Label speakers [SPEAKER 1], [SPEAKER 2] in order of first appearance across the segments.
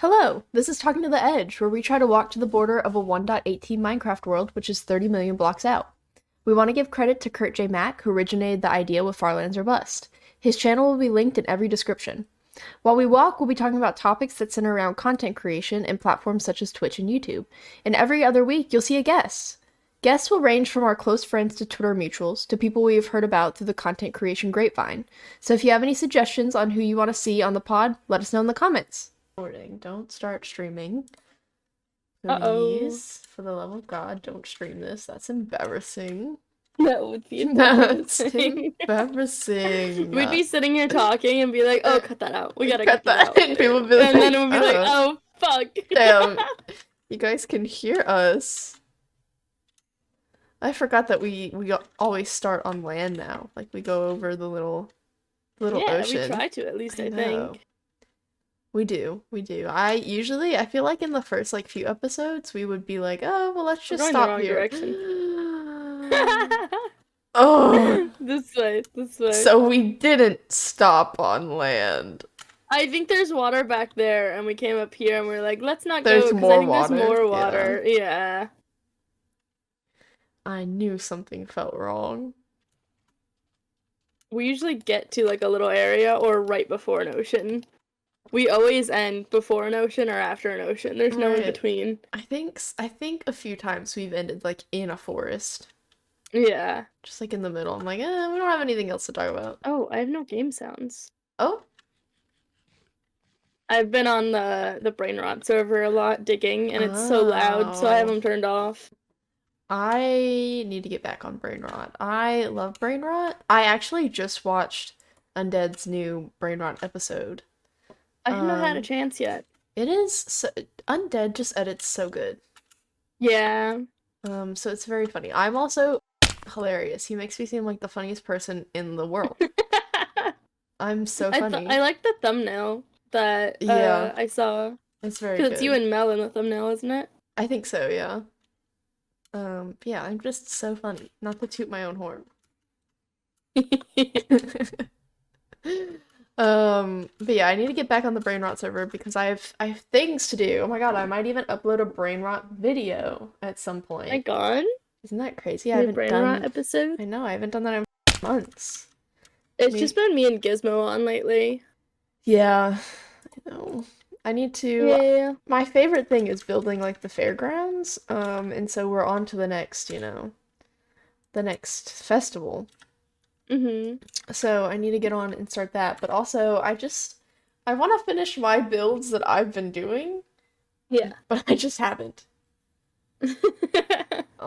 [SPEAKER 1] Hello, this is Talking to the Edge, where we try to walk to the border of a 1.18 Minecraft world, which is 30 million blocks out. We want to give credit to KurtJMac, who originated the idea with Farlands or Bust. His channel will be linked in every description. While we walk, we'll be talking about topics that center around content creation and platforms such as Twitch and YouTube. And every other week, you'll see a guest. Guests will range from our close friends to Twitter mutuals to people we have heard about through the content creation grapevine. So if you have any suggestions on who you want to see on the pod, let us know in the comments. Don't start streaming.
[SPEAKER 2] Uh-oh.
[SPEAKER 1] Please, for the love of God, don't stream this. That's embarrassing.
[SPEAKER 2] That would be
[SPEAKER 1] That's
[SPEAKER 2] embarrassing.
[SPEAKER 1] embarrassing.
[SPEAKER 2] We'd be sitting here talking and be like, oh, cut that out. We gotta cut that out.
[SPEAKER 1] And people would be like,
[SPEAKER 2] and then it would be like, oh, fuck.
[SPEAKER 1] Damn. You guys can hear us. I forgot that we always start on land now. Like, we go over the little ocean.
[SPEAKER 2] Yeah, we try to, at least, I think.
[SPEAKER 1] We do. I feel like in the first, few episodes, we would be like, oh, well, let's just stop here.
[SPEAKER 2] Direction.
[SPEAKER 1] Oh!
[SPEAKER 2] This way.
[SPEAKER 1] So we didn't stop on land.
[SPEAKER 2] I think there's water back there, and we came up here, and we're like, let's not
[SPEAKER 1] There's
[SPEAKER 2] go, because
[SPEAKER 1] more
[SPEAKER 2] I think
[SPEAKER 1] water.
[SPEAKER 2] there's more water. Yeah.
[SPEAKER 1] I knew something felt wrong.
[SPEAKER 2] We usually get to, a little area or right before an ocean. We always end before an ocean or after an ocean. There's no in between.
[SPEAKER 1] I think a few times we've ended, in a forest.
[SPEAKER 2] Yeah.
[SPEAKER 1] Just, in the middle. I'm like, we don't have anything else to talk about.
[SPEAKER 2] Oh, I have no game sounds.
[SPEAKER 1] Oh?
[SPEAKER 2] I've been on the Brainrot server a lot digging, and it's so loud, so I have them turned off.
[SPEAKER 1] I need to get back on Brainrot. I love Brainrot. I actually just watched Undead's new Brainrot episode.
[SPEAKER 2] I have not had a chance yet.
[SPEAKER 1] It is Undead just edits so good.
[SPEAKER 2] Yeah.
[SPEAKER 1] So it's very funny. I'm also hilarious. He makes me seem like the funniest person in the world. I'm so funny.
[SPEAKER 2] I like the thumbnail that I saw.
[SPEAKER 1] It's very good.
[SPEAKER 2] 'Cause it's you and Mel in the thumbnail, isn't it?
[SPEAKER 1] I think so, yeah. Yeah, I'm just so funny. Not to toot my own horn. But yeah, I need to get back on the Brainrot server because I have things to do. Oh my god, I might even upload a Brainrot video at some point.
[SPEAKER 2] Oh my god.
[SPEAKER 1] Isn't that crazy? I haven't
[SPEAKER 2] Brainrot episode?
[SPEAKER 1] I know, I haven't done that in months.
[SPEAKER 2] It's just been me and Gizmo on lately.
[SPEAKER 1] Yeah, I know. I need to.
[SPEAKER 2] Yeah.
[SPEAKER 1] My favorite thing is building the fairgrounds. And so we're on to the next, the next festival. So I need to get on and start that, but also I want to finish my builds that I've been doing.
[SPEAKER 2] Yeah.
[SPEAKER 1] But I just haven't.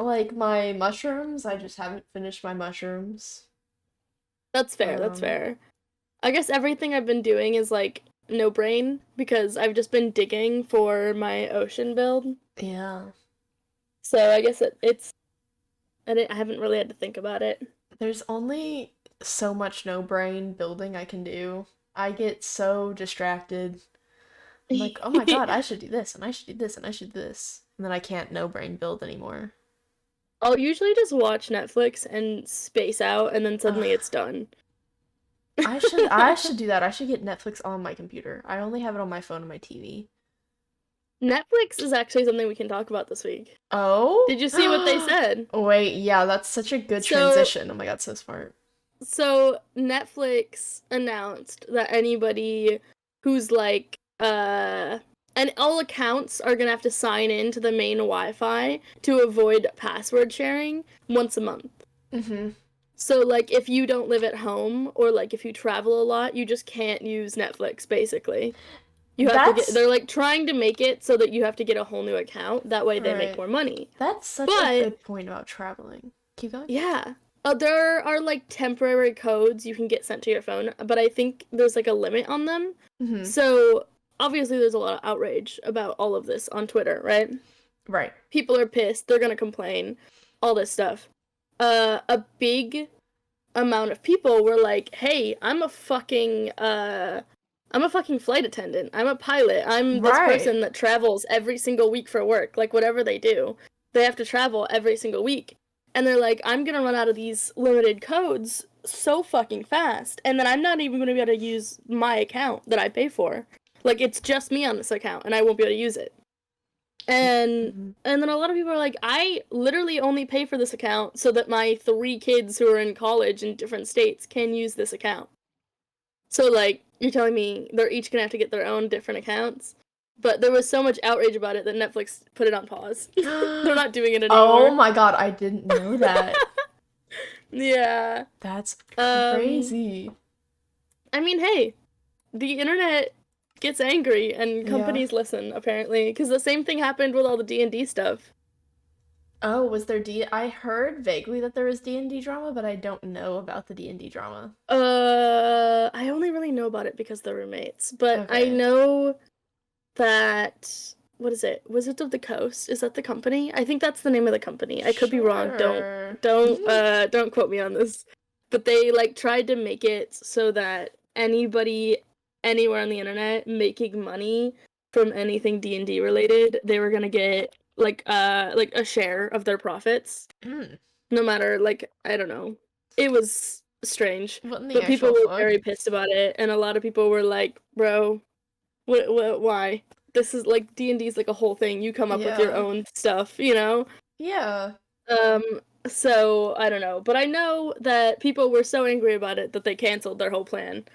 [SPEAKER 1] My mushrooms, I just haven't finished my mushrooms.
[SPEAKER 2] That's fair, that's fair. I guess everything I've been doing is no brain because I've just been digging for my ocean build.
[SPEAKER 1] Yeah.
[SPEAKER 2] So I guess I haven't really had to think about it.
[SPEAKER 1] There's only so much no brain building I can do. I get so distracted. I'm like, oh my god, I should do this, and I should do this, and I should do this. And then I can't no brain build anymore.
[SPEAKER 2] I'll usually just watch Netflix and space out, and then suddenly it's done.
[SPEAKER 1] I should do that. I should get Netflix on my computer. I only have it on my phone and my TV.
[SPEAKER 2] Netflix is actually something we can talk about this week.
[SPEAKER 1] Oh?
[SPEAKER 2] Did you see what they said?
[SPEAKER 1] Wait, yeah, that's such a good transition. Oh my god, so smart.
[SPEAKER 2] So, Netflix announced that anybody who's and all accounts are gonna have to sign in to the main Wi-Fi to avoid password sharing once a month. So, if you don't live at home, or, if you travel a lot, you just can't use Netflix, basically. You have to they're, trying to make it so that you have to get a whole new account. That way they make more money.
[SPEAKER 1] That's such a good point about traveling. Keep going.
[SPEAKER 2] Yeah. There are, temporary codes you can get sent to your phone, but I think there's, a limit on them. So, obviously there's a lot of outrage about all of this on Twitter, right?
[SPEAKER 1] Right.
[SPEAKER 2] People are pissed. They're gonna complain. All this stuff. A big amount of people were like, hey, I'm a fucking flight attendant. I'm a pilot. I'm this person that travels every single week for work. Whatever they do, they have to travel every single week. And they're like, I'm gonna run out of these limited codes so fucking fast, and then I'm not even gonna be able to use my account that I pay for. Like, it's just me on this account, and I won't be able to use it. And then a lot of people are like, I literally only pay for this account so that my 3 kids who are in college in different states can use this account. So, like, you're telling me they're each gonna have to get their own different accounts? But there was so much outrage about it that Netflix put it on pause. They're not doing it anymore.
[SPEAKER 1] Oh my god, I didn't know that.
[SPEAKER 2] Yeah.
[SPEAKER 1] That's crazy.
[SPEAKER 2] I mean, hey, the internet gets angry and companies listen, apparently, because the same thing happened with all the D&D stuff.
[SPEAKER 1] Oh, was there I heard vaguely that there was D&D drama, but I don't know about the D&D drama.
[SPEAKER 2] I only really know about it because they're roommates, but I know that, what is it? Wizards of the Coast? Is that the company? I think that's the name of the company. I could be wrong. Don't quote me on this. But they, like, tried to make it so that anybody anywhere on the internet making money from anything D&D related, they were gonna get like a share of their profits. No matter, like, I don't know. It was strange. But people were very pissed about it, and a lot of people were like, bro, why? This is like D&D is like a whole thing. You come up with your own stuff, you know?
[SPEAKER 1] Yeah.
[SPEAKER 2] So I don't know, but I know that people were so angry about it that they canceled their whole plan.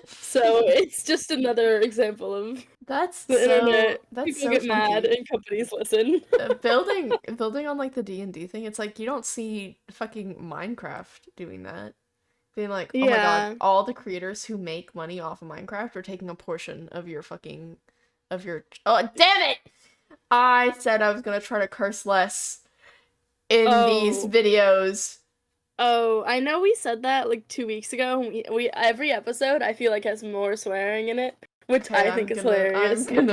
[SPEAKER 2] So it's just another example of the internet. People get mad and companies listen.
[SPEAKER 1] building on like the D&D thing, it's like you don't see fucking Minecraft doing that. Being like, oh my god, all the creators who make money off of Minecraft are taking a portion of your oh damn it! I said I was gonna try to curse less in these videos.
[SPEAKER 2] Oh, I know we said that like 2 weeks ago. We every episode I feel like has more swearing in it, which I think is hilarious. I'm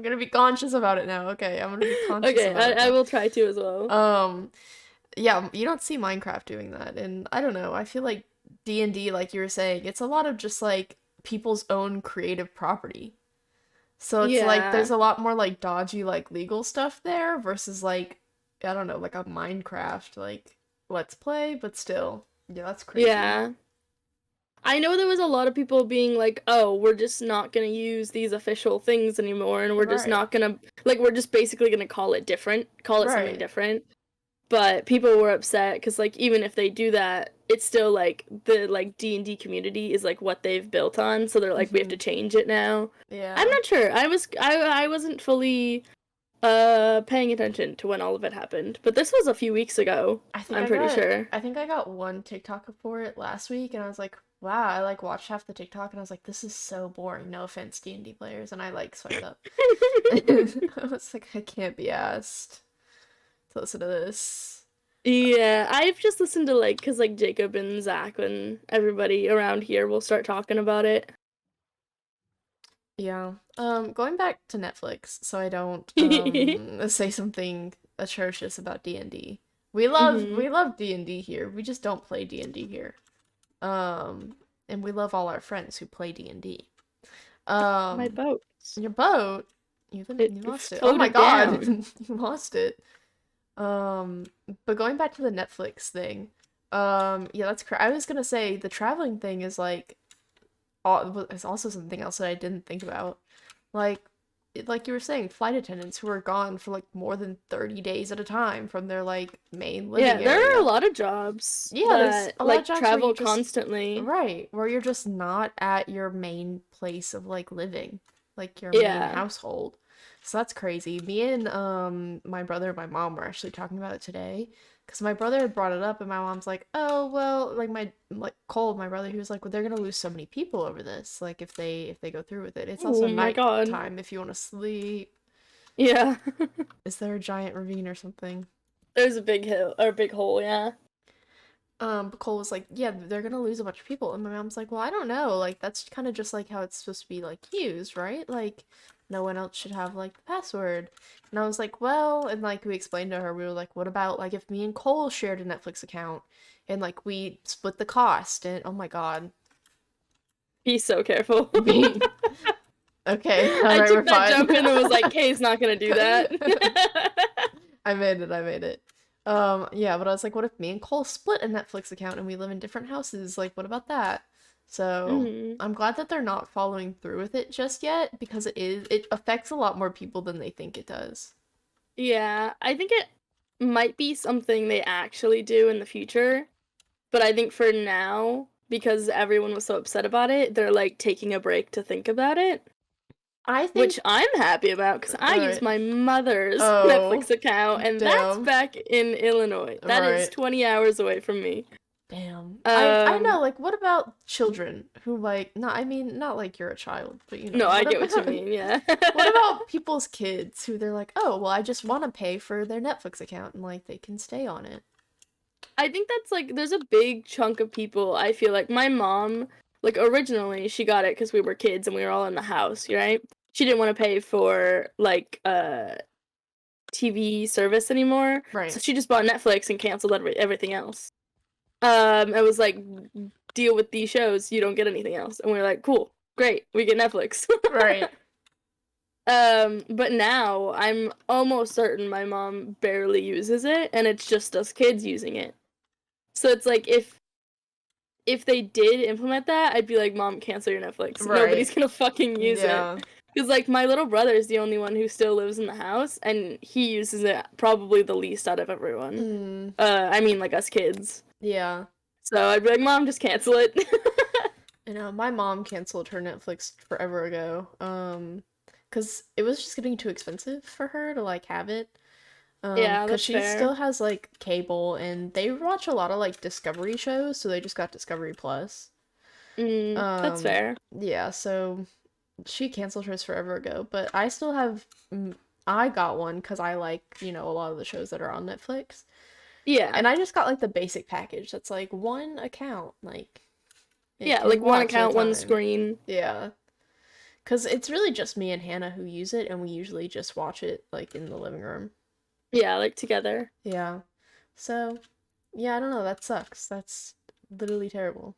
[SPEAKER 1] gonna be conscious about it now. Okay, I'm gonna be conscious about it.
[SPEAKER 2] I will try to as well.
[SPEAKER 1] Yeah, you don't see Minecraft doing that, and I don't know. I feel like D&D, like you were saying, it's a lot of just like people's own creative property. So it's like there's a lot more like dodgy like legal stuff there versus like I don't know, like a Minecraft like let's play, but still. Yeah, that's crazy.
[SPEAKER 2] Yeah. I know there was a lot of people being like, "Oh, we're just not going to use these official things anymore and we're just not going to like we're just basically going to call it something different." But people were upset cuz like even if they do that, it's still like the like D&D community is like what they've built on, so they're like we have to change it now.
[SPEAKER 1] Yeah.
[SPEAKER 2] I'm not sure. I wasn't fully paying attention to when all of it happened, but this was a few weeks ago. I'm pretty sure.
[SPEAKER 1] I think I got one TikTok for it last week and I was like, wow, I like watched half the TikTok and I was like, this is so boring. No offense, D&D players, and I like swiped up. I was like, I can't be asked to listen to this.
[SPEAKER 2] Yeah, I've just listened to like cuz like Jacob and Zach and everybody around here will start talking about it.
[SPEAKER 1] Yeah. Going back to Netflix, so I don't say something atrocious about D&D. We love D&D here. We just don't play D&D here. And we love all our friends who play D&D.
[SPEAKER 2] My boat.
[SPEAKER 1] Your boat? You lost it. Oh my god. You lost it. But going back to the Netflix thing. Yeah, that's correct. I was gonna say the traveling thing is like is also something else that I didn't think about. Like you were saying, flight attendants who are gone for like more than 30 days at a time from their like main living area.
[SPEAKER 2] Yeah, there are a lot of jobs.
[SPEAKER 1] Yeah, there's a lot of jobs
[SPEAKER 2] travel
[SPEAKER 1] where
[SPEAKER 2] constantly.
[SPEAKER 1] Right, where you're just not at your main place of like living, like your main household. So that's crazy. Me and my brother and my mom were actually talking about it today. Because my brother had brought it up, and my mom's like, "Oh well," like Cole, my brother, he was like, "Well, they're gonna lose so many people over this. Like if they go through with it, it's also night time if you want to sleep."
[SPEAKER 2] Yeah.
[SPEAKER 1] Is there a giant ravine or something?
[SPEAKER 2] There's a big hill or a big hole, yeah.
[SPEAKER 1] But Cole was like, "Yeah, they're gonna lose a bunch of people," and my mom's like, "Well, I don't know. Like that's kind of just like how it's supposed to be like used, right? Like." No one else should have, like, the password. And I was like, well, and, like, we explained to her, we were like, what about, like, if me and Cole shared a Netflix account, and, like, we split the cost, and, oh my god.
[SPEAKER 2] Be so careful.
[SPEAKER 1] Okay,
[SPEAKER 2] I took that jump in and was like, Kay's not gonna do that.
[SPEAKER 1] I made it. Yeah, but I was like, what if me and Cole split a Netflix account, and we live in different houses? Like, what about that? So
[SPEAKER 2] Mhm.
[SPEAKER 1] I'm glad that they're not following through with it just yet because it affects a lot more people than they think it does.
[SPEAKER 2] Yeah, I think it might be something they actually do in the future, but I think for now, because everyone was so upset about it, they're like taking a break to think about it,
[SPEAKER 1] I think
[SPEAKER 2] which I'm happy about because I use
[SPEAKER 1] alright.
[SPEAKER 2] my mother's
[SPEAKER 1] Oh,
[SPEAKER 2] Netflix account, and that's
[SPEAKER 1] damn.
[SPEAKER 2] back in Illinois. That is
[SPEAKER 1] Right.
[SPEAKER 2] 20 hours away from me.
[SPEAKER 1] Damn. I
[SPEAKER 2] Um,
[SPEAKER 1] know, like what about children who like not I mean not like you're a child, but
[SPEAKER 2] no, I
[SPEAKER 1] what
[SPEAKER 2] get what you
[SPEAKER 1] about
[SPEAKER 2] mean, yeah.
[SPEAKER 1] what about people's kids who they're like, "Oh, well I just want to pay for their Netflix account and like they can stay on it."
[SPEAKER 2] I think that's like there's a big chunk of people. I feel like my mom, like originally she got it because we were kids and we were all in the house, right? She didn't want to pay for like TV service anymore,
[SPEAKER 1] Right.
[SPEAKER 2] so she just bought Netflix and canceled everything else. It was like deal with these shows, you don't get anything else, and we were like, cool, great, we get Netflix.
[SPEAKER 1] Right.
[SPEAKER 2] But now I'm almost certain my mom barely uses it, and it's just us kids using it. So it's like if they did implement that, I'd be like, Mom, cancel your Netflix.
[SPEAKER 1] Right.
[SPEAKER 2] Nobody's gonna fucking use it.
[SPEAKER 1] Yeah.
[SPEAKER 2] Because, like, my little brother is the only one who still lives in the house, and he uses it probably the least out of everyone.
[SPEAKER 1] Mm,
[SPEAKER 2] I mean, like, us kids.
[SPEAKER 1] yeah.
[SPEAKER 2] So I'd be like, Mom, just cancel it.
[SPEAKER 1] My mom canceled her Netflix forever ago. 'Cause it was just getting too expensive for her to like have it.
[SPEAKER 2] Yeah,
[SPEAKER 1] 'Cause
[SPEAKER 2] that's
[SPEAKER 1] she
[SPEAKER 2] fair.
[SPEAKER 1] still has like cable and they watch a lot of like Discovery shows, so they just got Discovery Plus.
[SPEAKER 2] That's
[SPEAKER 1] Um,
[SPEAKER 2] fair.
[SPEAKER 1] yeah, so she canceled hers forever ago, but I still have I got one 'cause I like, a lot of the shows that are on Netflix.
[SPEAKER 2] Yeah.
[SPEAKER 1] And I just got like the basic package that's like one account, like it
[SPEAKER 2] Yeah,
[SPEAKER 1] can
[SPEAKER 2] like one
[SPEAKER 1] watch at a
[SPEAKER 2] account, one
[SPEAKER 1] time.
[SPEAKER 2] screen.
[SPEAKER 1] Yeah. 'Cause it's really just me and Hannah who use it and we usually just watch it like in the living room.
[SPEAKER 2] Yeah, like together.
[SPEAKER 1] Yeah. So, yeah, I don't know, that sucks. That's literally terrible.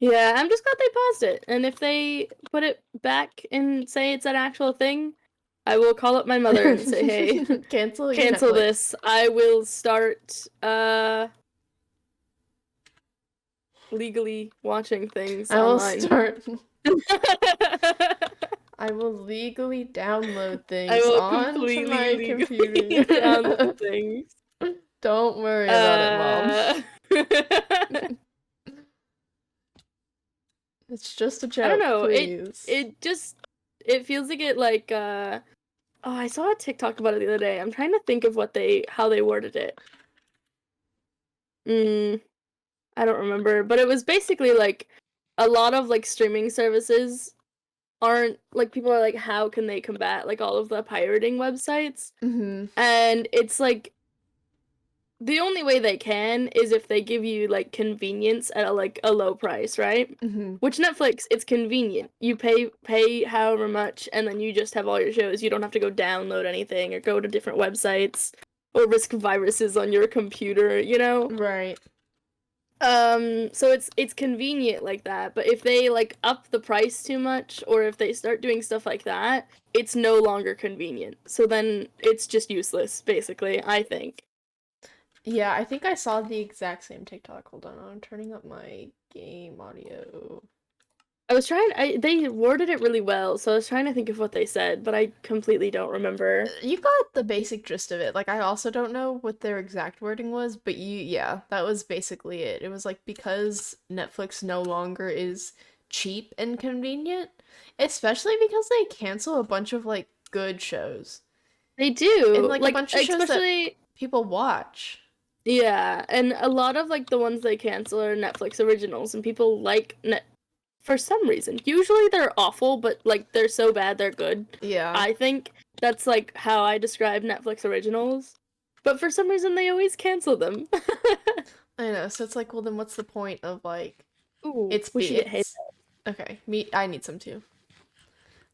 [SPEAKER 2] Yeah, I'm just glad they paused it. And if they put it back and say it's an actual thing, I will call up my mother and say, hey,
[SPEAKER 1] Cancel your
[SPEAKER 2] cancel
[SPEAKER 1] Netflix.
[SPEAKER 2] this. I will start legally watching things
[SPEAKER 1] I will
[SPEAKER 2] online.
[SPEAKER 1] start I will legally download
[SPEAKER 2] I
[SPEAKER 1] things
[SPEAKER 2] will
[SPEAKER 1] onto
[SPEAKER 2] completely
[SPEAKER 1] my
[SPEAKER 2] legally download
[SPEAKER 1] computer.
[SPEAKER 2] things.
[SPEAKER 1] Don't worry about it, Mom.
[SPEAKER 2] Uh
[SPEAKER 1] It's just a
[SPEAKER 2] I don't
[SPEAKER 1] joke,
[SPEAKER 2] know.
[SPEAKER 1] please.
[SPEAKER 2] It feels like it like oh, I saw a TikTok about it the other day. I'm trying to think of how they worded it. Mm, I don't remember, but it was basically like a lot of like streaming services aren't like people are like how can they combat like all of the pirating websites?
[SPEAKER 1] Mm-hmm.
[SPEAKER 2] And it's like the only way they can is if they give you like convenience at a low price, right?
[SPEAKER 1] Mm-hmm.
[SPEAKER 2] Which Netflix, it's convenient. You pay however much and then you just have all your shows. You don't have to go download anything or go to different websites or risk viruses on your computer, you know?
[SPEAKER 1] Right.
[SPEAKER 2] So it's convenient like that, but if they like up the price too much or if they start doing stuff like that, it's no longer convenient. So then it's just useless, basically, I think.
[SPEAKER 1] Yeah, I think I saw the exact same TikTok. Hold on, I'm turning up my game audio.
[SPEAKER 2] They worded it really well, so I was trying to think of what they said, but I completely don't remember.
[SPEAKER 1] You got the basic gist of it. Like, I also don't know what their exact wording was, but yeah, that was basically it. It was like because Netflix no longer is cheap and convenient, especially because they cancel a bunch of like good shows
[SPEAKER 2] They
[SPEAKER 1] and
[SPEAKER 2] do,
[SPEAKER 1] like a
[SPEAKER 2] like,
[SPEAKER 1] bunch of shows that
[SPEAKER 2] especially,
[SPEAKER 1] people watch.
[SPEAKER 2] yeah, and a lot of, like, the ones they cancel are Netflix originals, and people like for some reason. Usually they're awful, but, like, they're so bad they're good.
[SPEAKER 1] Yeah,
[SPEAKER 2] I think that's, like, how I describe Netflix originals. But for some reason they always cancel them.
[SPEAKER 1] I know. So it's like, well, then what's the point of like
[SPEAKER 2] Ooh, we should get hate.
[SPEAKER 1] it's okay. I need some too.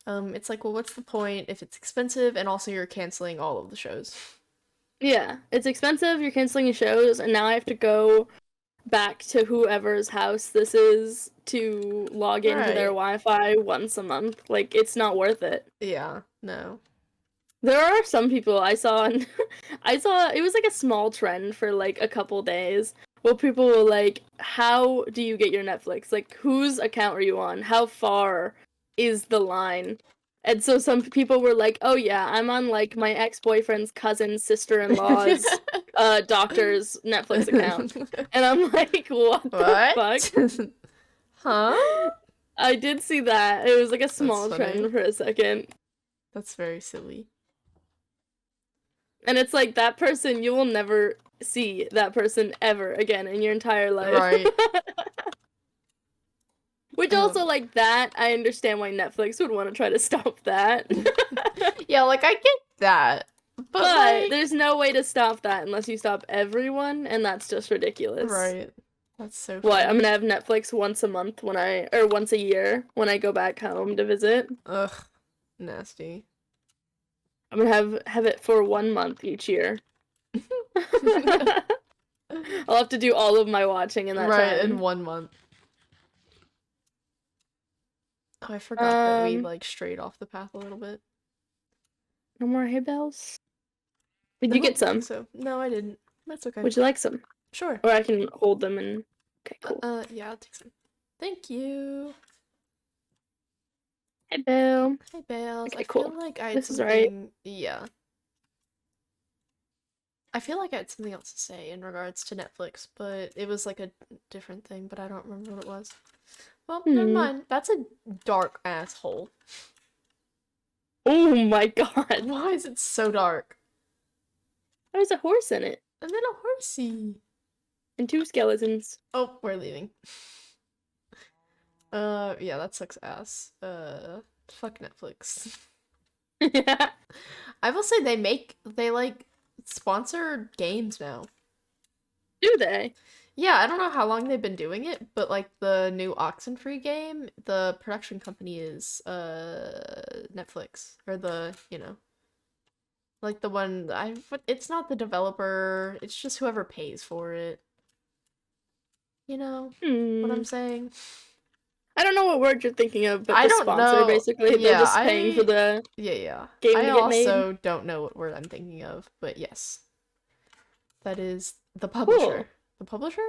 [SPEAKER 1] It's like, well, what's the point if it's expensive and also you're canceling all of the shows?
[SPEAKER 2] Yeah, it's expensive, you're canceling your shows, and now I have to go back to whoever's house this is to log into their
[SPEAKER 1] Right.
[SPEAKER 2] Wi-Fi once a month. Like, it's not worth it.
[SPEAKER 1] Yeah, no.
[SPEAKER 2] There are some people I saw, and I saw it was like a small trend for like a couple days Well, people will like, how do you get your Netflix? Like, whose account are you on? How far is the line? And so some people were like, oh yeah, I'm on like my ex-boyfriend's cousin's sister-in-law's doctor's Netflix account. And I'm like, what the
[SPEAKER 1] What?
[SPEAKER 2] fuck?
[SPEAKER 1] Huh?
[SPEAKER 2] I did see that. It was like a small
[SPEAKER 1] funny.
[SPEAKER 2] trend for a second.
[SPEAKER 1] That's very silly.
[SPEAKER 2] And it's like that person, you will never see that person ever again in your entire life.
[SPEAKER 1] Right.
[SPEAKER 2] Which also, like, that, I understand why Netflix would want to try to stop that.
[SPEAKER 1] Yeah, like, I get that. But like...
[SPEAKER 2] there's no way to stop that unless you stop everyone, and that's just ridiculous.
[SPEAKER 1] Right. That's so funny.
[SPEAKER 2] What, I'm gonna have Netflix once a month or once a year when I go back home to visit?
[SPEAKER 1] Ugh. Nasty.
[SPEAKER 2] I'm gonna have it for 1 month each year. I'll have to do all of my watching in that time.
[SPEAKER 1] Right, in 1 month. Oh, I forgot that we, like, strayed off the path a little bit.
[SPEAKER 2] No more hay bales? Did you get some?
[SPEAKER 1] So no, I didn't. That's okay.
[SPEAKER 2] Would you like some?
[SPEAKER 1] Sure.
[SPEAKER 2] Or I can hold them and... Okay, cool.
[SPEAKER 1] Yeah, I'll take some. Thank you.
[SPEAKER 2] Hey, Bill.
[SPEAKER 1] Hey, Bales.
[SPEAKER 2] Okay,
[SPEAKER 1] I
[SPEAKER 2] cool.
[SPEAKER 1] feel like I had
[SPEAKER 2] This is right.
[SPEAKER 1] Yeah. I feel like I had something else to say in regards to Netflix, but it was like a different thing, but I don't remember what it was. Well, never mind. That's a dark asshole.
[SPEAKER 2] Oh my god.
[SPEAKER 1] Why is it so dark?
[SPEAKER 2] There's a horse in it.
[SPEAKER 1] And then a horsey.
[SPEAKER 2] And 2 skeletons.
[SPEAKER 1] Oh, we're leaving. Yeah, that sucks ass. Fuck Netflix.
[SPEAKER 2] Yeah.
[SPEAKER 1] I will say they like sponsor games now.
[SPEAKER 2] Do they?
[SPEAKER 1] Yeah, I don't know how long they've been doing it, but like the new Oxenfree game, the production company is Netflix, or like the one it's not the developer, it's just whoever pays for it. You know what I'm saying?
[SPEAKER 2] I don't know what word you're thinking of, but
[SPEAKER 1] I
[SPEAKER 2] the
[SPEAKER 1] don't
[SPEAKER 2] sponsor
[SPEAKER 1] know.
[SPEAKER 2] basically, they're just paying for the
[SPEAKER 1] yeah.
[SPEAKER 2] game
[SPEAKER 1] I
[SPEAKER 2] to get made.
[SPEAKER 1] also don't know what word I'm thinking of, but yes. That is the publisher.
[SPEAKER 2] Cool.
[SPEAKER 1] The publisher?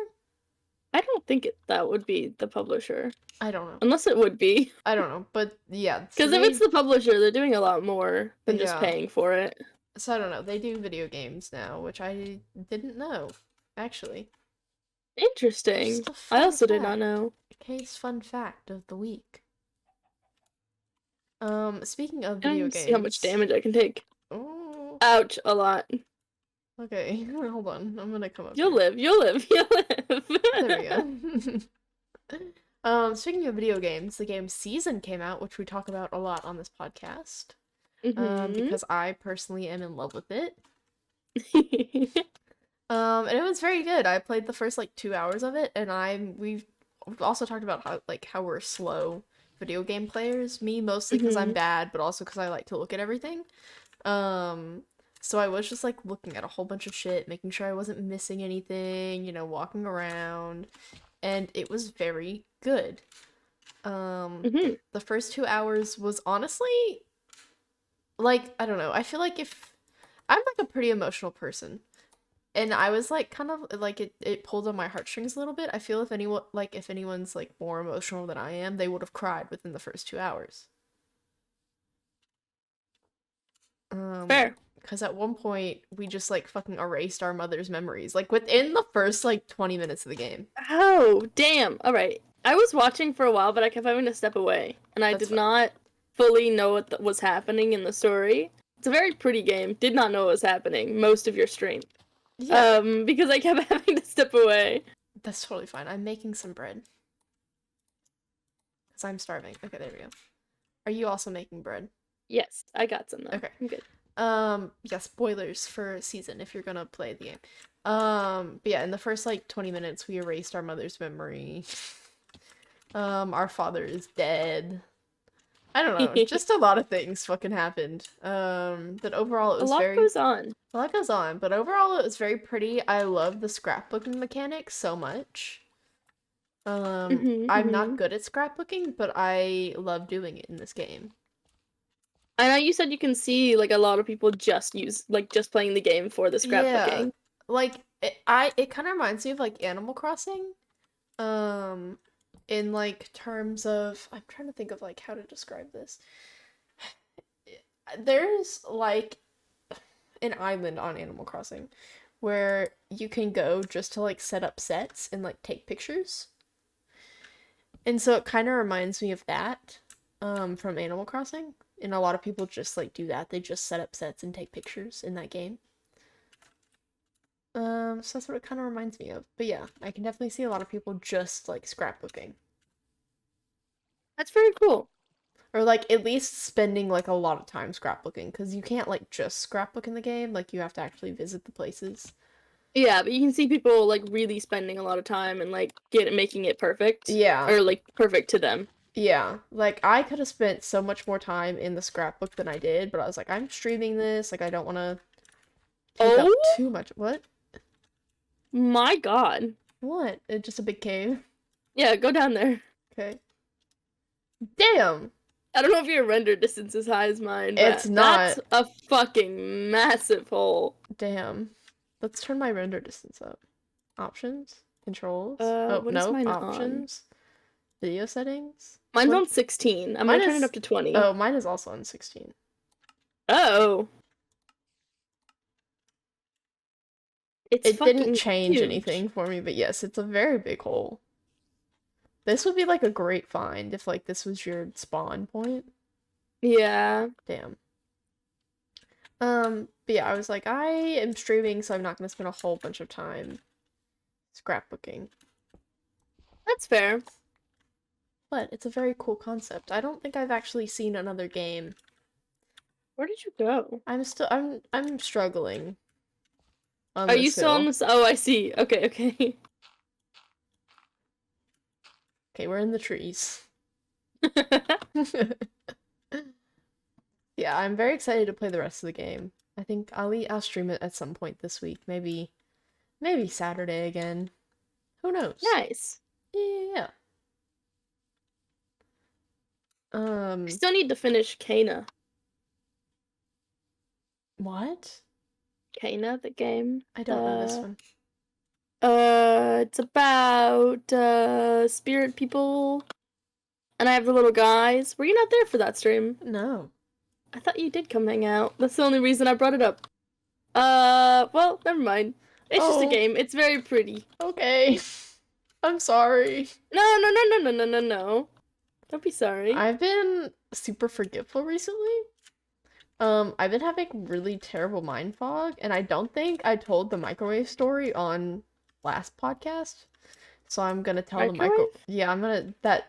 [SPEAKER 2] I don't think that would be the publisher.
[SPEAKER 1] I don't know.
[SPEAKER 2] Unless it would be.
[SPEAKER 1] I don't know, but yeah.
[SPEAKER 2] Because if it's the publisher, they're doing a lot more than just paying for it.
[SPEAKER 1] So I don't know. They do video games now, which I didn't know, actually.
[SPEAKER 2] Interesting. I also did not know.
[SPEAKER 1] Case fun fact of the week. Speaking of video games.
[SPEAKER 2] See how much damage I can take.
[SPEAKER 1] Oh.
[SPEAKER 2] Ouch, a lot.
[SPEAKER 1] Okay, hold on. I'm gonna come up.
[SPEAKER 2] You'll live. You'll live.
[SPEAKER 1] There we go. Speaking of video games, the game Season came out, which we talk about a lot on this podcast. Because I personally am in love with it. And it was very good. I played the first like 2 hours of it, and we've also talked about how we're slow video game players. Me mostly because I'm bad, but also because I like to look at everything. So I was just like looking at a whole bunch of shit, making sure I wasn't missing anything, walking around, and it was very good. The first 2 hours was honestly, like, I don't know, I feel like I'm like a pretty emotional person, and I was like kind of like it pulled on my heartstrings a little bit. I feel if anyone's like more emotional than I am, they would have cried within the first 2 hours.
[SPEAKER 2] Fair.
[SPEAKER 1] Because at one point, we just, like, fucking erased our mother's memories. Like, within the first, like, 20 minutes of the game.
[SPEAKER 2] Oh, damn. Alright. I was watching for a while, but I kept having to step away. And I did not fully know what was happening in the story. It's a very pretty game. Did not know what was happening most of your stream. Yeah. Because I kept having to step away.
[SPEAKER 1] That's totally fine. I'm making some bread. Because I'm starving. Okay, there we go. Are you also making bread?
[SPEAKER 2] Yes, I got some though.
[SPEAKER 1] Okay.
[SPEAKER 2] I'm good.
[SPEAKER 1] Yeah, spoilers for Season if you're gonna play the game. But yeah, in the first like 20 minutes we erased our mother's memory. Our father is dead. I don't know, just a lot of things fucking happened. But overall it was
[SPEAKER 2] a lot goes on.
[SPEAKER 1] A lot goes on, but overall it was very pretty. I love the scrapbooking mechanic so much. I'm not good at scrapbooking, but I love doing it in this game.
[SPEAKER 2] I know you said you can see like a lot of people just playing the game for the scrapbooking.
[SPEAKER 1] Yeah. Like It kind of reminds me of like Animal Crossing. Um, in like terms of, I'm trying to think of like how to describe this. There's like an island on Animal Crossing where you can go just to like set up sets and like take pictures. And so it kind of reminds me of that from Animal Crossing. And a lot of people just like do that. They just set up sets and take pictures in that game. So that's what it kind of reminds me of. But yeah, I can definitely see a lot of people just like scrapbooking.
[SPEAKER 2] That's very cool.
[SPEAKER 1] Or like at least spending like a lot of time scrapbooking because you can't like just scrapbook in the game. Like you have to actually visit the places.
[SPEAKER 2] Yeah, but you can see people like really spending a lot of time and like making it perfect.
[SPEAKER 1] Yeah.
[SPEAKER 2] Or like perfect to them.
[SPEAKER 1] Yeah. Like I could have spent so much more time in the scrapbook than I did, but I was like, I'm streaming this. Like I don't want to take up
[SPEAKER 2] Oh
[SPEAKER 1] too much. What?
[SPEAKER 2] my god.
[SPEAKER 1] What? It's just a big cave.
[SPEAKER 2] Yeah, go down there.
[SPEAKER 1] Okay. Damn.
[SPEAKER 2] I don't know if your render distance is high as mine, but
[SPEAKER 1] It's not.
[SPEAKER 2] that's a fucking massive hole.
[SPEAKER 1] Damn. Let's turn my render distance up. Options? Controls? Oh,
[SPEAKER 2] What is
[SPEAKER 1] no.
[SPEAKER 2] mine
[SPEAKER 1] Options? Video settings?
[SPEAKER 2] Mine's
[SPEAKER 1] What?
[SPEAKER 2] on 16. I'm
[SPEAKER 1] Mine
[SPEAKER 2] gonna turn
[SPEAKER 1] is-
[SPEAKER 2] it up to 20.
[SPEAKER 1] Oh, mine is also on 16.
[SPEAKER 2] Oh. It's
[SPEAKER 1] It didn't
[SPEAKER 2] fucking
[SPEAKER 1] change
[SPEAKER 2] huge.
[SPEAKER 1] anything for me, but yes, it's a very big hole. This would be like a great find if like this was your spawn point.
[SPEAKER 2] Yeah.
[SPEAKER 1] Damn. But yeah, I was like, I am streaming, so I'm not gonna spend a whole bunch of time scrapbooking.
[SPEAKER 2] That's fair.
[SPEAKER 1] But it's a very cool concept. I don't think I've actually seen another game.
[SPEAKER 2] Where did you go?
[SPEAKER 1] I'm struggling on
[SPEAKER 2] Are
[SPEAKER 1] this
[SPEAKER 2] you still on
[SPEAKER 1] hill.
[SPEAKER 2] this? Oh, I see. Okay, okay.
[SPEAKER 1] Okay, we're in the trees. Yeah, I'm very excited to play the rest of the game. I think I'll stream it at some point this week. Maybe Saturday again. Who knows?
[SPEAKER 2] Nice.
[SPEAKER 1] Yeah.
[SPEAKER 2] I still need to finish Kana.
[SPEAKER 1] What?
[SPEAKER 2] Kana, the game.
[SPEAKER 1] I don't know this one.
[SPEAKER 2] It's about spirit people, and I have the little guys. Were you not there for that stream?
[SPEAKER 1] No.
[SPEAKER 2] I thought you did come hang out. That's the only reason I brought it up. Well, never mind. It's just a
[SPEAKER 1] Oh.
[SPEAKER 2] game. It's very pretty.
[SPEAKER 1] Okay. I'm sorry.
[SPEAKER 2] No. Don't be sorry.
[SPEAKER 1] I've been super forgetful recently. I've been having really terrible mind fog, and I don't think I told the microwave story on last podcast. So I'm gonna tell the
[SPEAKER 2] Microwave?
[SPEAKER 1] Yeah,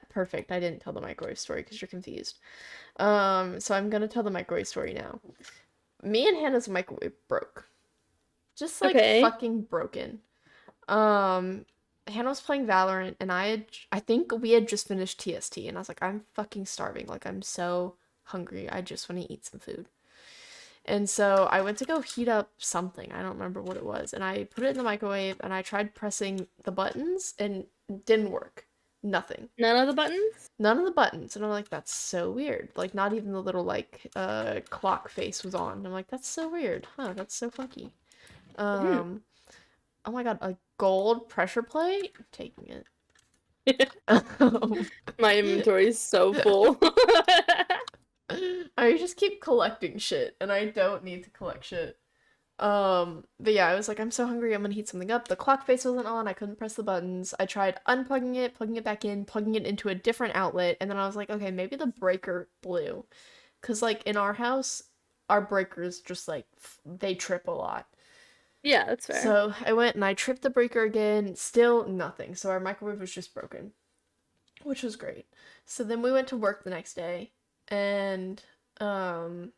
[SPEAKER 1] perfect. I didn't tell the microwave story because you're confused. So I'm gonna tell the microwave story now. Me and Hannah's microwave broke. Just like
[SPEAKER 2] Okay.
[SPEAKER 1] fucking broken. Hannah was playing Valorant, and I think we had just finished TST, and I was like, I'm fucking starving. Like, I'm so hungry. I just want to eat some food. And so I went to go heat up something. I don't remember what it was. And I put it in the microwave, and I tried pressing the buttons, and it didn't work. Nothing.
[SPEAKER 2] None of the buttons?
[SPEAKER 1] None of the buttons. And I'm like, that's so weird. Like, not even the little, like, clock face was on. I'm like, that's so weird. Huh, that's so funky. Oh my god, a gold pressure plate? I'm taking it.
[SPEAKER 2] My inventory is so full.
[SPEAKER 1] I just keep collecting shit, and I don't need to collect shit. But yeah, I was like, I'm so hungry, I'm gonna heat something up. The clock face wasn't on, I couldn't press the buttons. I tried unplugging it, plugging it back in, plugging it into a different outlet, and then I was like, okay, maybe the breaker blew. Cause like in our house, our breakers just like, they trip a lot.
[SPEAKER 2] Yeah, that's fair.
[SPEAKER 1] So I went and I tripped the breaker again, still nothing. So our microwave was just broken, which was great. So then we went to work the next day, and Hannah